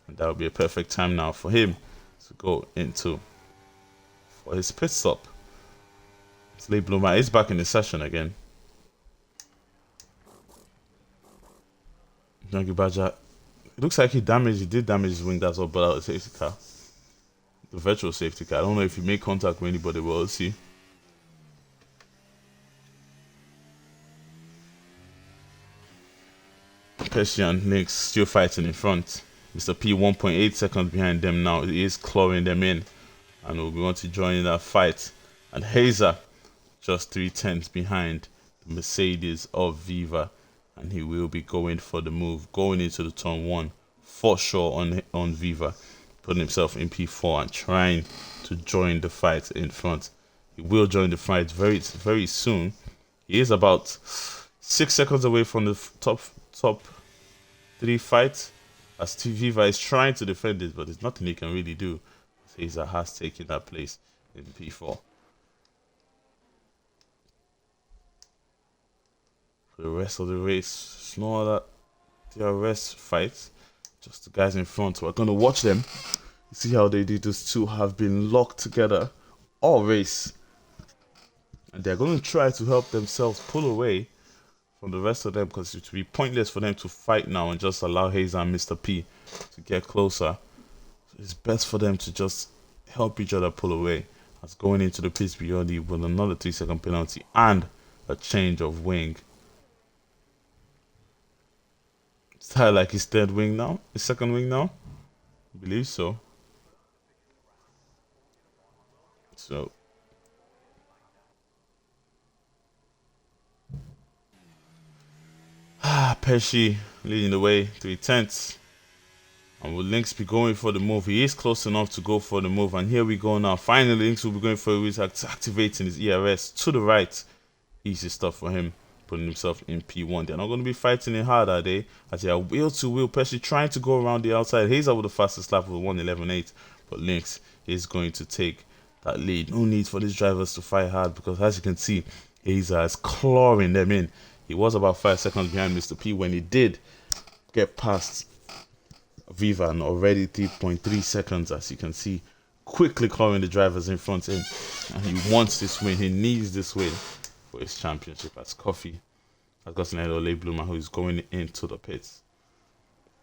And that would be a perfect time now for him to go into for his pit stop. Slade Bloomer is back in the session again. Yogi Badger, it looks like he did damage his wing, that's all, but out the safety car. The virtual safety car. I don't know if he made contact with anybody, but we'll see. Pesci and Lynx still fighting in front. Mr. P 1.8 seconds behind them now. He is clawing them in, and we'll be want to join in that fight. And Hazer just 3/10 behind the Mercedes of Viva, and he will be going for the move, going into the turn 1 for sure on Viva, putting himself in P4 and trying to join the fight in front. He will join the fight very, very soon. He is about 6 seconds away from the top 3 fight, as Viva is trying to defend it, but there's nothing he can really do. Hazer has taken that place in P4. For the rest of the race, it's no other DRS fights, just the guys in front. We're going to watch them, see how they do. Those two have been locked together all race, and they're going to try to help themselves pull away from the rest of them, because it would be pointless for them to fight now and just allow Hazer and Mr. P to get closer. So it's best for them to just help each other pull away, as going into the pits beyond with another 3-second penalty and a change of wing. It's like his third wing now, his second wing now, I believe so. So Pesci leading the way, 3/10. And will Lynx be going for the move? He is close enough to go for the move. And here we go now. Finally, Lynx will be going for it. He's activating his ERS to the right. Easy stuff for him, putting himself in P1. They're not going to be fighting it hard, are they? As they are wheel to wheel. Pesci trying to go around the outside. Hazer with the fastest lap with 1:11.8. But Lynx is going to take that lead. No need for these drivers to fight hard because, as you can see, Hazer is clawing them in. He was about 5 seconds behind Mr. P when he did get past Viva, and already 3.3 seconds, as you can see, quickly clawing the drivers in front in. And he wants this win. He needs this win for his championship, as Coffee has gotten ahead of Late Bloomer, who is going into the pits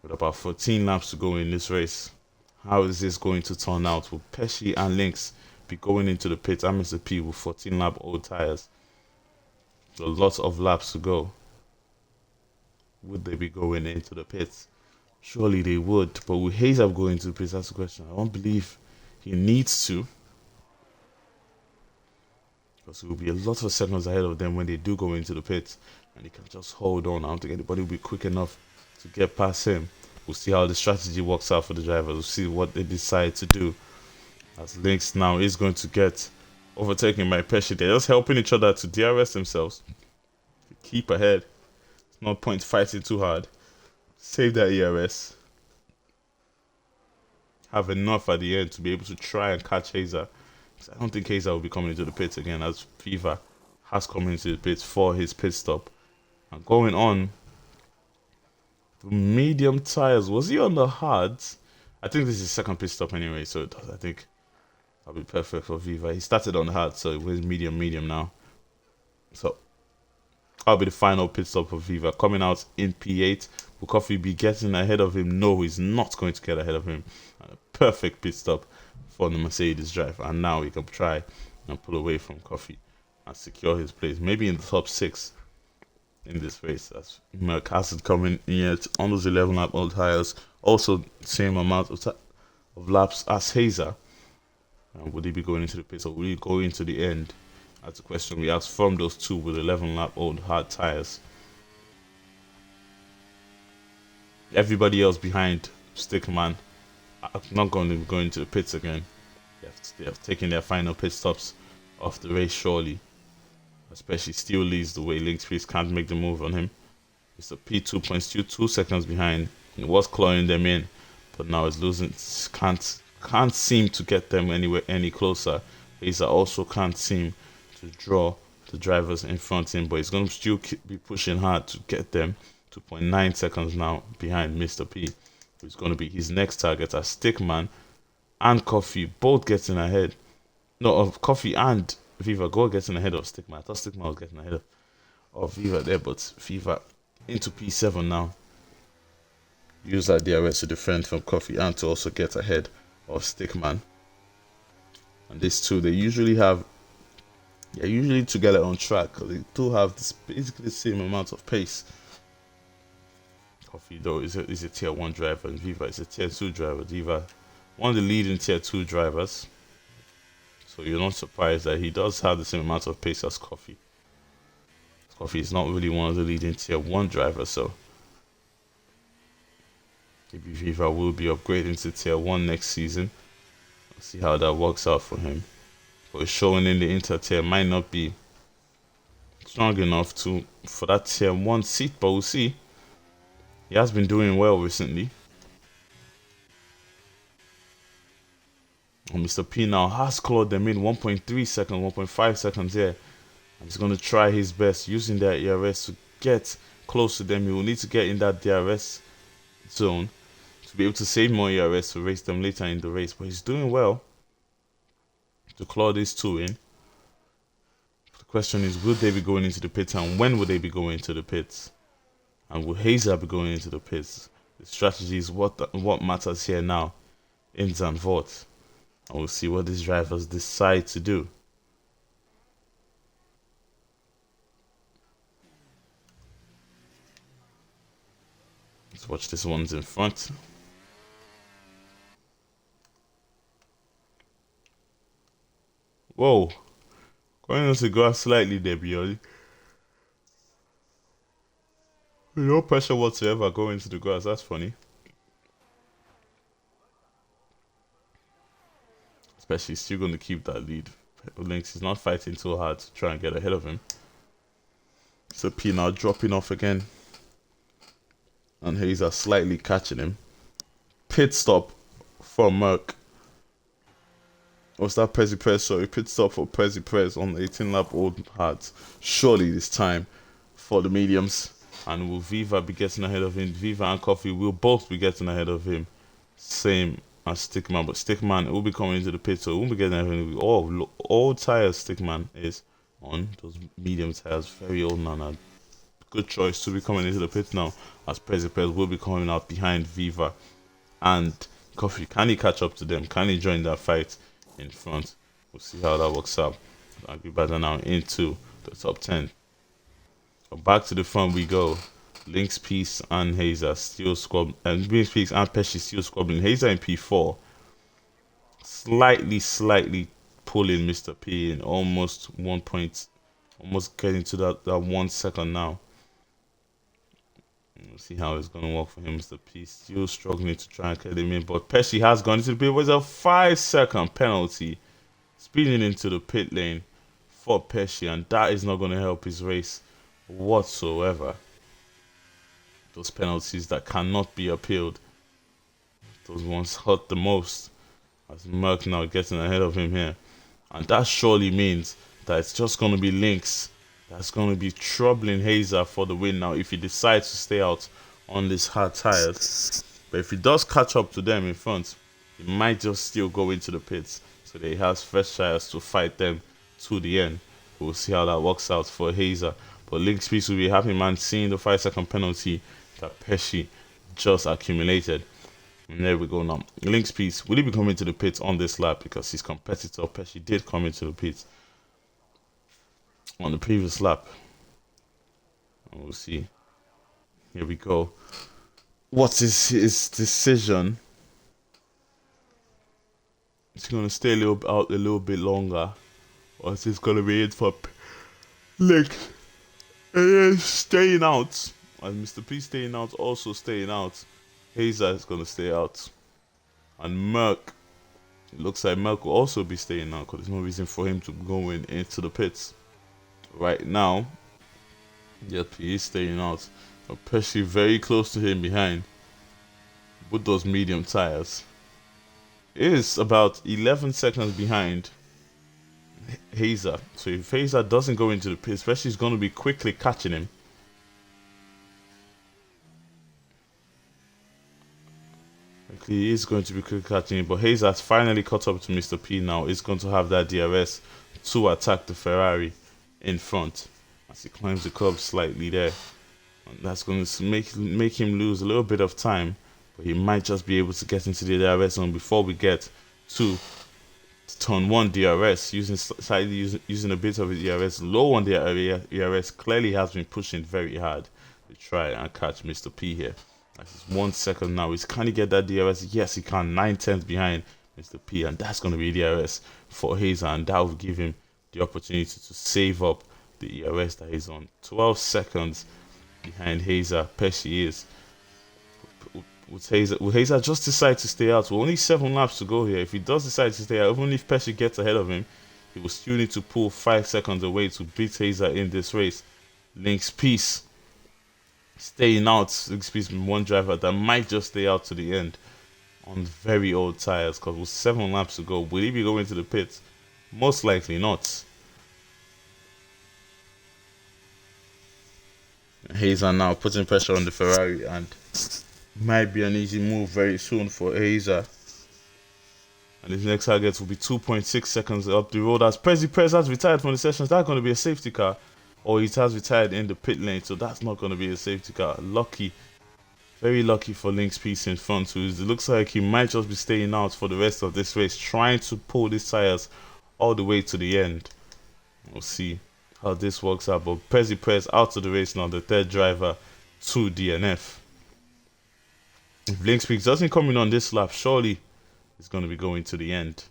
with about 14 laps to go in this race. How is this going to turn out? Will Pesci and Lynx be going into the pits and Mr. P with 14 lap old tires? So lots of laps to go. Would they be going into the pits? Surely they would, but will Hazer go into the pits? That's the question. I don't believe he needs to, because he will be a lot of seconds ahead of them when they do go into the pits, and he can just hold on. I don't think anybody will be quick enough to get past him. We'll see how the strategy works out for the drivers. We'll see what they decide to do, as Lynx now is going to get overtaken by Pesci. They're just helping each other to DRS themselves, to keep ahead. It's no point fighting too hard. Save that ERS. Have enough at the end to be able to try and catch Hazer. I don't think Hazer will be coming into the pits again, as Viva has come into the pits for his pit stop. And going on the medium tires. Was he on the hards? I think this is his second pit stop anyway, so I think that'll be perfect for Viva. He started on the hard, so it was medium now. So that'll be the final pit stop for Viva. Coming out in P8. Will Coffee be getting ahead of him? No, he's not going to get ahead of him. A perfect pit stop for the Mercedes driver. And now he can try and pull away from Coffee and secure his place. Maybe in the top 6 in this race. As Merck hasn't coming in yet on those 11 lap old tires. Also, same amount of laps as Hazer. Would he be going into the pits, or will he go into the end? That's a question we asked from those two with 11 lap old hard tires. Everybody else behind Stickman are not going to be going to the pits again. They have taken their final pit stops off the race, surely. Especially Steel leads the way. Lynx Prix can't make the move on him. Mr. P2 points 2 seconds behind. He was clawing them in, but now is losing. Can't seem to get them anywhere any closer. Hazer also can't seem to draw the drivers in front of him, but he's going to still be pushing hard to get them. 2.9 seconds now behind Mr. P, who's going to be his next target, as Stickman and Coffee both getting ahead. No, of Coffee and Viva go getting ahead of Stickman. I thought Stickman was getting ahead of Viva there, but Viva into P7 now. Use that DRS to defend from Coffee and to also get ahead of Stickman. And these two, they're usually together on track, because they do have this basically the same amount of pace. Coffee though is a tier 1 driver, and Viva is a tier 2 driver. Viva, one of the leading tier 2 drivers, so you're not surprised that he does have the same amount of pace as Coffee. Coffee is not really one of the leading tier 1 drivers, so maybe Viva will be upgrading to tier 1 next season. We'll see how that works out for him. But showing in the InterTier might not be strong enough for that tier 1 seat, but we'll see. He has been doing well recently. And Mr. P now has clawed them in 1.3 seconds, 1.5 seconds here. And he's going to try his best using that ERS to get close to them. He will need to get in that DRS zone to be able to save more ERS to race them later in the race. But he's doing well to claw these two in. The question is, will they be going into the pits, and when will they be going into the pits? And will Hazer be going into the pits? The strategy is what matters here now in Zandvoort. And we'll see what these drivers decide to do. Let's watch this one's in front. Whoa. Going on to grass slightly there, Bioli. No pressure whatsoever going into the grass. That's funny. Especially still going to keep that lead. Lynx is not fighting too hard to try and get ahead of him. So P now dropping off again. And Hazer slightly catching him. Pit stop for Merck. Was that Prezi Prez? Sorry, pit stop for Prezi Prez on the 18 lap old hards. Surely this time for the mediums. And will Viva be getting ahead of him? Viva and Coffee will both be getting ahead of him. Same as Stickman, but Stickman will be coming into the pit, so he won't be getting ahead of him. All tires Stickman is on. Those medium tires, very old now. Good choice to be coming into the pit now, as Prezi Prez will be coming out behind Viva and Coffee. Can he catch up to them? Can he join that fight in front? We'll see how that works out. I'll be better now into the top 10. But back to the front we go. Lynx, Peace, and Hazer still squabbling. And Lynx, Peace, and Pesci still squabbling. Hazer in P4. Slightly pulling Mr. P in almost 1 point. Almost getting to that 1 second now. We'll see how it's going to work for him. Mr. P still struggling to try and get him in. But Pesci has gone into the pit with a 5-second penalty. Speeding into the pit lane for Pesci. And that is not going to help his race whatsoever. Those penalties that cannot be appealed. Those ones hurt the most. As Merck now getting ahead of him here. And that surely means that it's just going to be Lynx that's going to be troubling Hazer for the win now if he decides to stay out on these hard tires. But if he does catch up to them in front, he might just still go into the pits so that he has fresh tires to fight them to the end. We'll see how that works out for Hazer. But Lynx Peace will be happy, man, seeing the 5-second penalty that Pesci just accumulated. And there we go now. Lynx Peace, will he be coming to the pits on this lap? Because his competitor Pesci did come into the pits on the previous lap. And we'll see. Here we go. What is his decision? Is he going to stay out a little bit longer? Or is this going to be it for Lynx? Staying out. And Mr. P staying out, also staying out. Hazer is going to stay out. And Merck, it looks like Merck will also be staying out because there's no reason for him to go into the pits. Right now, yep, he is staying out. Pesci very close to him behind with those medium tires. It is about 11 seconds behind Hazer. So if Hazer doesn't go into the pits, Pesci is going to be quickly catching him. He is going to be quickly catching him, but Hazer has finally caught up to Mr. P now. He's going to have that DRS to attack the Ferrari in front as he climbs the curb slightly there. And that's going to make him lose a little bit of time, but he might just be able to get into the DRS zone before we get to turn 1 DRS, using a bit of his DRS low on the DRS. Clearly has been pushing very hard to try and catch Mr. P here. That's 1 second now. Can he get that DRS? Yes, he can. 9/10 behind Mr. P, and that's going to be DRS for Hazer, and that will give him the opportunity to save up the ERS that he's on. 12 seconds behind Hazer. Pesci is. Will Hazer just decide to stay out? Well, only 7 laps to go here. If he does decide to stay out, even if Pesci gets ahead of him, he will still need to pull 5 seconds away to beat Hazer in this race. Lynx Peace staying out. Lynx Peace, one driver that might just stay out to the end on very old tires, because with 7 laps to go, will he be going to the pits? Most likely not. Hazer now putting pressure on the Ferrari, and might be an easy move very soon for Hazer. And his next target will be 2.6 seconds up the road as Prezi Prez has retired from the sessions. That's going to be a safety car, or he has retired in the pit lane, so that's not going to be a safety car. Lucky, very lucky for Lynx Peace in front, who it looks like he might just be staying out for the rest of this race, trying to pull these tires all the way to the end. We'll see how this works out, but Prezi Prez out of the race now, the 3rd driver to DNF. If Lynx Peace doesn't come in on this lap, surely it's going to be going to the end.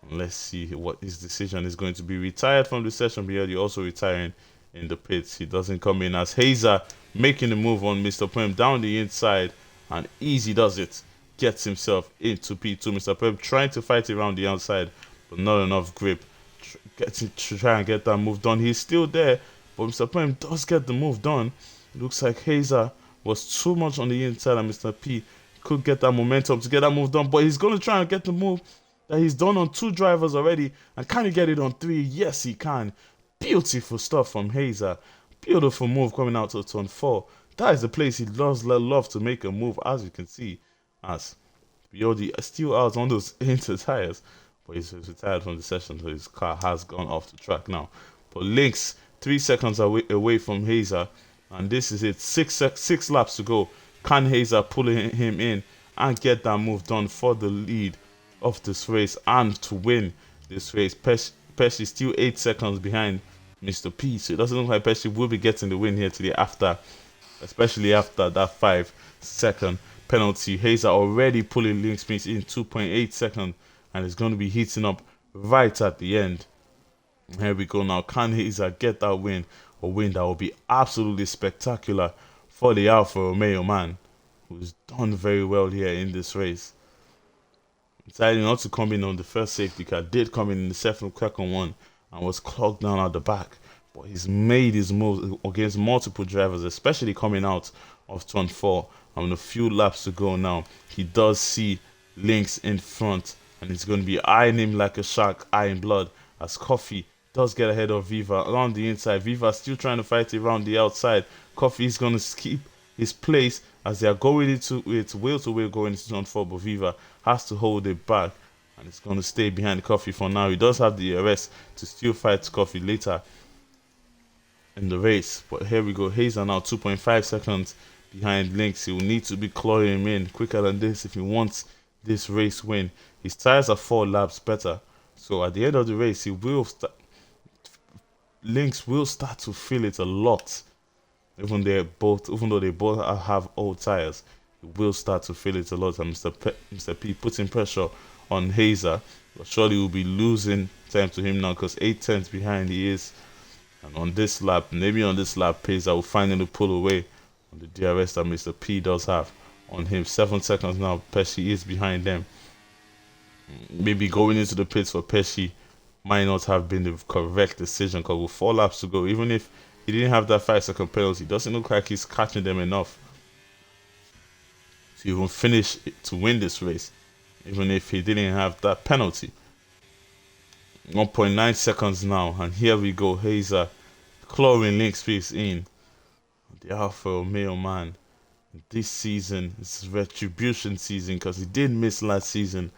Let's see what his decision is going to be. Retired from the session, but you're also retiring in the pits. He doesn't come in as Hazer making the move on Mr. Prem down the inside, and easy does it. Gets himself into P2. Mr. Prem trying to fight around the outside, but not enough grip. Getting to try and get that move done. He's still there, but Mr. Prem does get the move done. It looks like Hazer was too much on the inside, and Mr. P could get that momentum to get that move done, but he's going to try and get the move that he's done on 2 drivers already. And can he get it on 3? Yes, he can. Beautiful stuff from Hazer. Beautiful move coming out to turn 4. That is the place he loves love to make a move, as you can see. As Biodi is still out on those InterTiers, but he's retired from the session, so his car has gone off the track now. But Lynx, 3 seconds away from Hazer, and this is it. 6 laps to go. Can Hazer pull him in and get that move done for the lead of this race and to win this race? Pesci still 8 seconds behind Mr. P, so it doesn't look like Pesci will be getting the win here today, after, especially after that 5-second penalty. Hazer already pulling Lynx Smith in 2.8 seconds, and is going to be heating up right at the end. Here we go now. Can Hazer get that win? A win that will be absolutely spectacular for the Alfa Romeo man, who's done very well here in this race. Deciding not to come in on the first safety car, did come in the second one and was clogged down at the back. But he's made his moves against multiple drivers, especially coming out of turn 4. And with a few laps to go now, he does see Lynx in front, and he's going to be eyeing him like a shark eyeing blood, as Coffee does get ahead of Viva around the inside. Viva still trying to fight around the outside. Coffee is going to keep his place as they are going into it wheel to wheel going into turn 4, but Viva has to hold it back, and it's going to stay behind Coffee for now. He does have the arrest to still fight Coffee later in the race, but here we go. Hazer now 2.5 seconds behind Lynx. He will need to be clawing him in quicker than this if he wants this race win. His tires are 4 laps better, so at the end of the race, Lynx will start to feel it a lot. Even though they both have old tires, he will start to feel it a lot. And Mr. P putting pressure on Hazer, but surely will be losing time to him now, because 8 tenths behind he is. And on this lap, Hazer will finally pull away on the DRS that Mr. P does have on him. 7 seconds now. Pesci is behind them. Maybe going into the pits for Pesci might not have been the correct decision, because with 4 laps to go, even if he didn't have that 5-second penalty, it doesn't look like he's catching them enough to even finish to win this race, even if he didn't have that penalty. 1.9 seconds now, and here we go. Hazer clawing Lynx Spears in. The Alfa Romeo man, this season is retribution season, because he did miss last season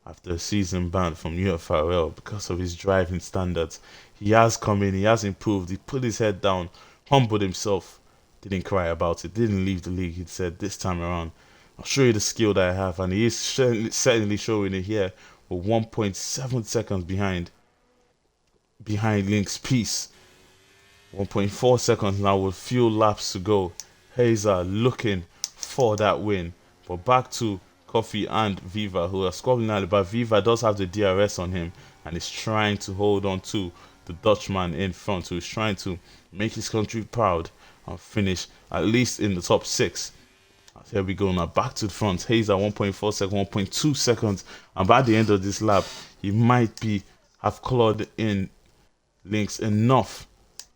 after a season ban from UFRL because of his driving standards. He has come in, he has improved, he put his head down, humbled himself, didn't cry about it, didn't leave the league. He said, this time around, I'll show you the skill that I have, and he is certainly showing it here with 1.7 seconds behind Lynx Peace. 1.4 seconds now with few laps to go. Hazer looking for that win. But back to Coffee and Viva, who are squabbling at it, but Viva does have the DRS on him and is trying to hold on to the Dutchman in front, who is trying to make his country proud and finish at least in the top 6. Here we go now, back to the front. Hazer 1.4 seconds, 1.2 seconds, and by the end of this lap, he might have clawed in Lynx enough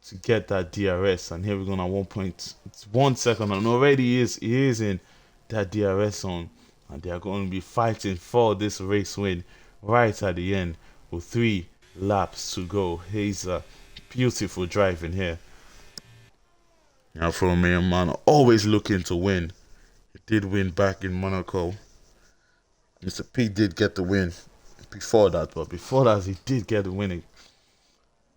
to get that DRS. And here we go now, 1.1 second, and already he is in that DRS zone, and they are going to be fighting for this race win right at the end with 3 laps to go. Hazer, beautiful driving here. Now for me, man, always looking to win. He did win back in Monaco. Mr. P did get the win before that, but before that he did get the winning.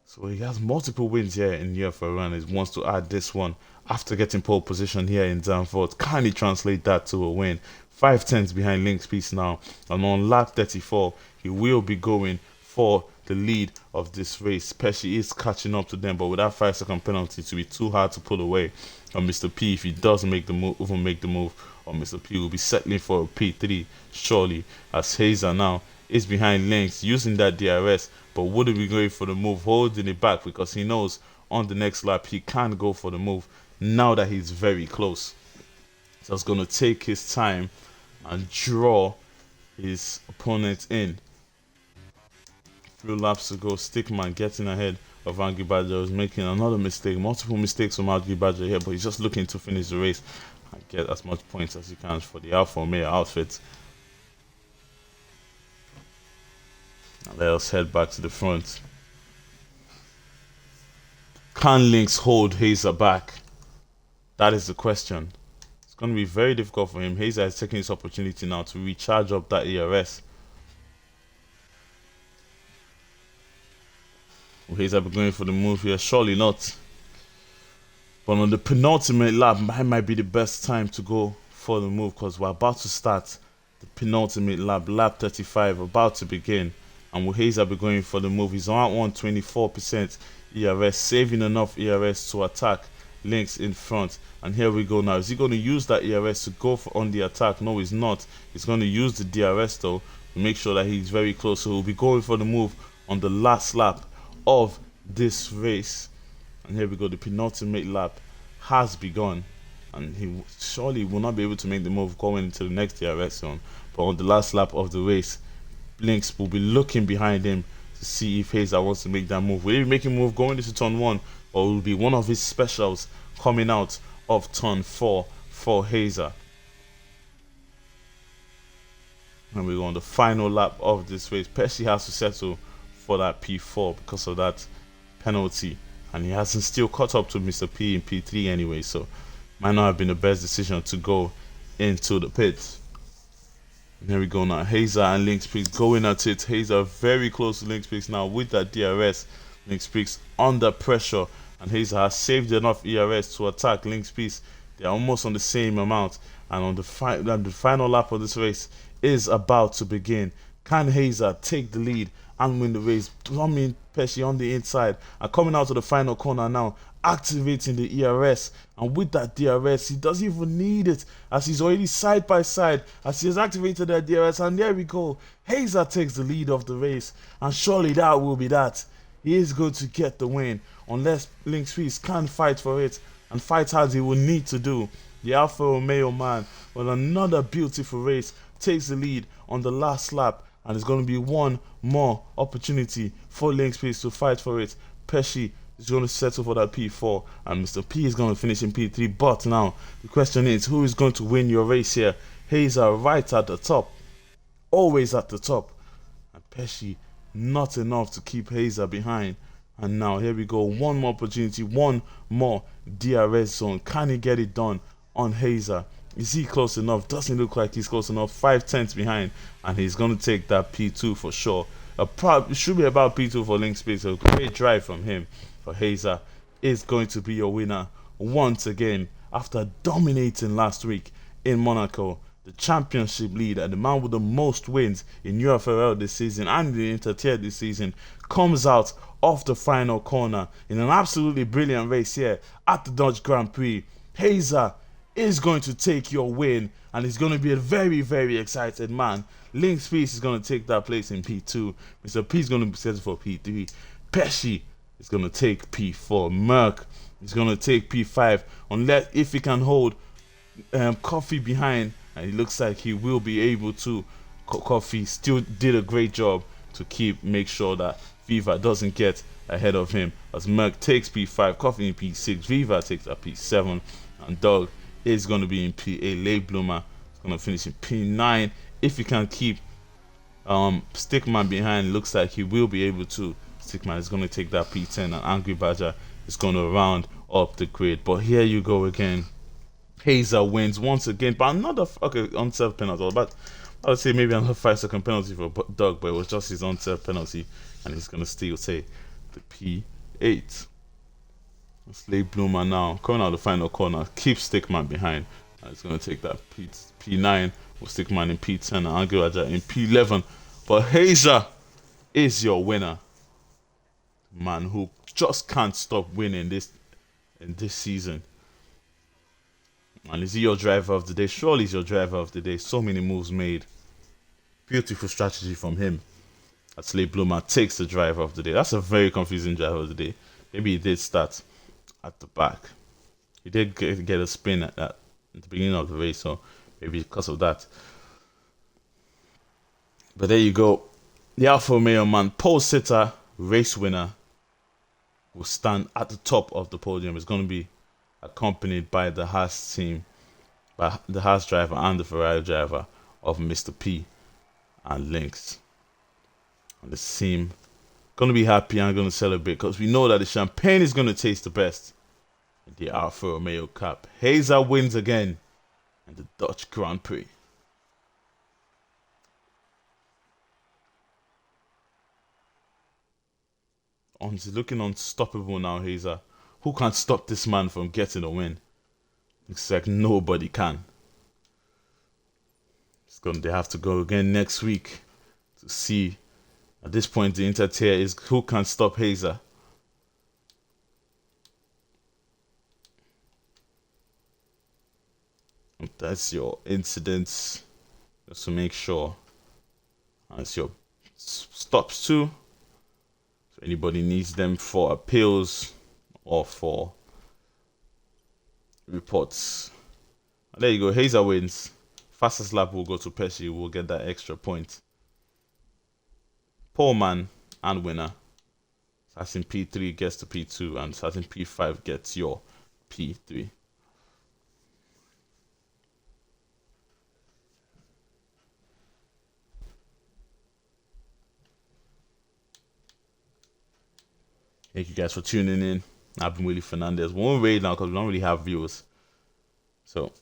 So he has multiple wins here in UFRL, and he wants to add this one after getting pole position here in Zandvoort. Can he translate that to a win? 5 tenths behind Lynx Peace now, and on lap 34 he will be going for the lead of this race. Pesci is catching up to them, but with that 5-second penalty, to be too hard to pull away on Mr. P if he does make the move, or Mr. P will be settling for a P3 surely, as Hazer now is behind Lynx using that DRS, but wouldn't be going for the move, holding it back because he knows on the next lap he can't go for the move now that he's very close. So it's going to take his time and draw his opponent in. Few laps to go, Stickman getting ahead of Angry Badger is making another mistake. Multiple mistakes from Angry Badger here, but he's just looking to finish the race and get as much points as he can for the Alfa Romeo outfit. Now let us head back to the front. Can Lynx hold Hazer back? That is the question. It's going to be very difficult for him. Hazer is taking his opportunity now to recharge up that ERS. Will Hazer be going for the move here? Surely not. But on the penultimate lap, might be the best time to go for the move because we're about to start the penultimate lap, lap 35, about to begin. And will Hazer be going for the move? He's on 124% ERS, saving enough ERS to attack Lynx in front. And here we go now. Is he going to use that ERS to go for on the attack? No, he's not. He's going to use the DRS though to make sure that he's very close. So he'll be going for the move on the last lap of this race. And here we go. The penultimate lap has begun. And he surely will not be able to make the move going into the next DRS zone. But on the last lap of the race, Lynx will be looking behind him to see if Hazer wants to make that move. Will he be making a move going into turn 1, or will it be one of his specials coming out of turn 4 for Hazer? And we go on the final lap of this race. Pesci has to settle for that P4 because of that penalty, and he hasn't still caught up to Mr. P in P3 anyway, so might not have been the best decision to go into the pits. And here we go now. Hazer and Lynx Prix going at it. Hazer very close to Lynx Prix now with that DRS. Lynx Prix under pressure, and Hazer has saved enough ERS to attack Lynx Prix. They're almost on the same amount, and on the final lap of this race is about to begin. Can Hazer take the lead and win the race? Plumbing Pesci on the inside and coming out to the final corner now, activating the ERS, and with that DRS he doesn't even need it as he's already side by side as he has activated that DRS. And there we go, Hazer takes the lead of the race, and surely that will be that. He is going to get the win unless Lynx Prix can fight for it, and fight hard he will need to do. The Alfa Romeo man with another beautiful race takes the lead on the last lap, and there's going to be one more opportunity for Lynx Prix to fight for it. Pesci is going to settle for that P4, and Mr. P is going to finish in P3. But now the question is, who is going to win your race here? Hazer right at the top, always at the top, and Pesci not enough to keep Hazer behind. And now here we go, one more opportunity, one more DRS zone. Can he get it done on Hazer? Is he close enough? Doesn't look like he's close enough. 5/10 behind, and he's going to take that P2 for sure. It should be about P2 for Lynx Prix. A great drive from him. For Hazer is going to be your winner once again after dominating last week in Monaco. The championship leader, the man with the most wins in UFRL this season and the InterTier this season, comes out of the final corner in an absolutely brilliant race here at the Dutch Grand Prix. Hazer is going to take your win, and he's going to be a very, very excited man. Lynx Prix is going to take that place in P2. Mr. P is going to be set for P3. Pesci is going to take P4. Merck is going to take P5, unless if he can hold Coffee behind, and it looks like he will be able to. Coffee still did a great job to make sure that Viva doesn't get ahead of him, as Merck takes P5, Coffee in P6, Viva takes a P7, and Doug is going to be in P8. Late Bloomer is going to finish in P9. If he can keep Stickman behind, looks like he will be able to. Stickman is going to take that P10, and Angry Badger is going to round up the grid. But here you go again. Hazer wins once again, but another unserved penalty. But I would say maybe another 5-second penalty for Doug, but it was just his unserved penalty, and he's going to still take the P8. Late Bloomer now coming out of the final corner, keeps Stickman behind, and it's going to take that P9 with Stickman in P10 and Angry Badger in P11. But Hazer is your winner, man, who just can't stop winning in this season. And is he your driver of the day? Surely he's your driver of the day. So many moves made. Beautiful strategy from him. Actually, Bloomer takes the driver of the day. That's a very confusing driver of the day. Maybe he did start at the back. He did get a spin at the beginning of the race, so maybe because of that. But there you go. The Alfa Romeo man, pole sitter, race winner, will stand at the top of the podium. Is going to be accompanied by the Haas team, by the Haas driver and the Ferrari driver of Mr. P and Lynx. And the team going to be happy and going to celebrate because we know that the champagne is going to taste the best in the Alfa Romeo Cup. Hazer wins again in the Dutch Grand Prix. He's looking unstoppable now, Hazer. Who can stop this man from getting a win? Looks like nobody can. They have to go again next week to see. At this point, the InterTier is who can stop Hazer. That's your incidents, just to make sure. That's your stops too. So anybody needs them for appeals or for reports. And there you go. Hazer wins. Fastest lap will go to Pesci. We'll get that extra point. Pole man and winner. Assassin P3 gets to P2 and Assassin P5 gets your P3. Thank you guys for tuning in. I've been Willie Fernandez. We won't raid now because we don't really have viewers. So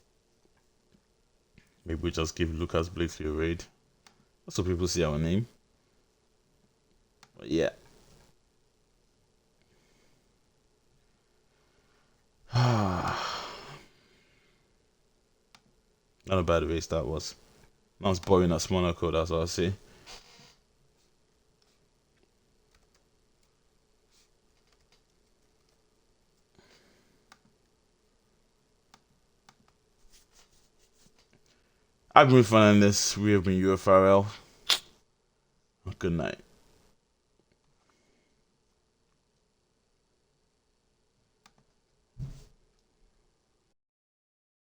maybe we just give Lucas Blakeslee a raid. So people see our name. But yeah. Not a bad race that was. That was boring as Monaco, that's what I say. I've been Fernandez. We have been UFRL. Good night.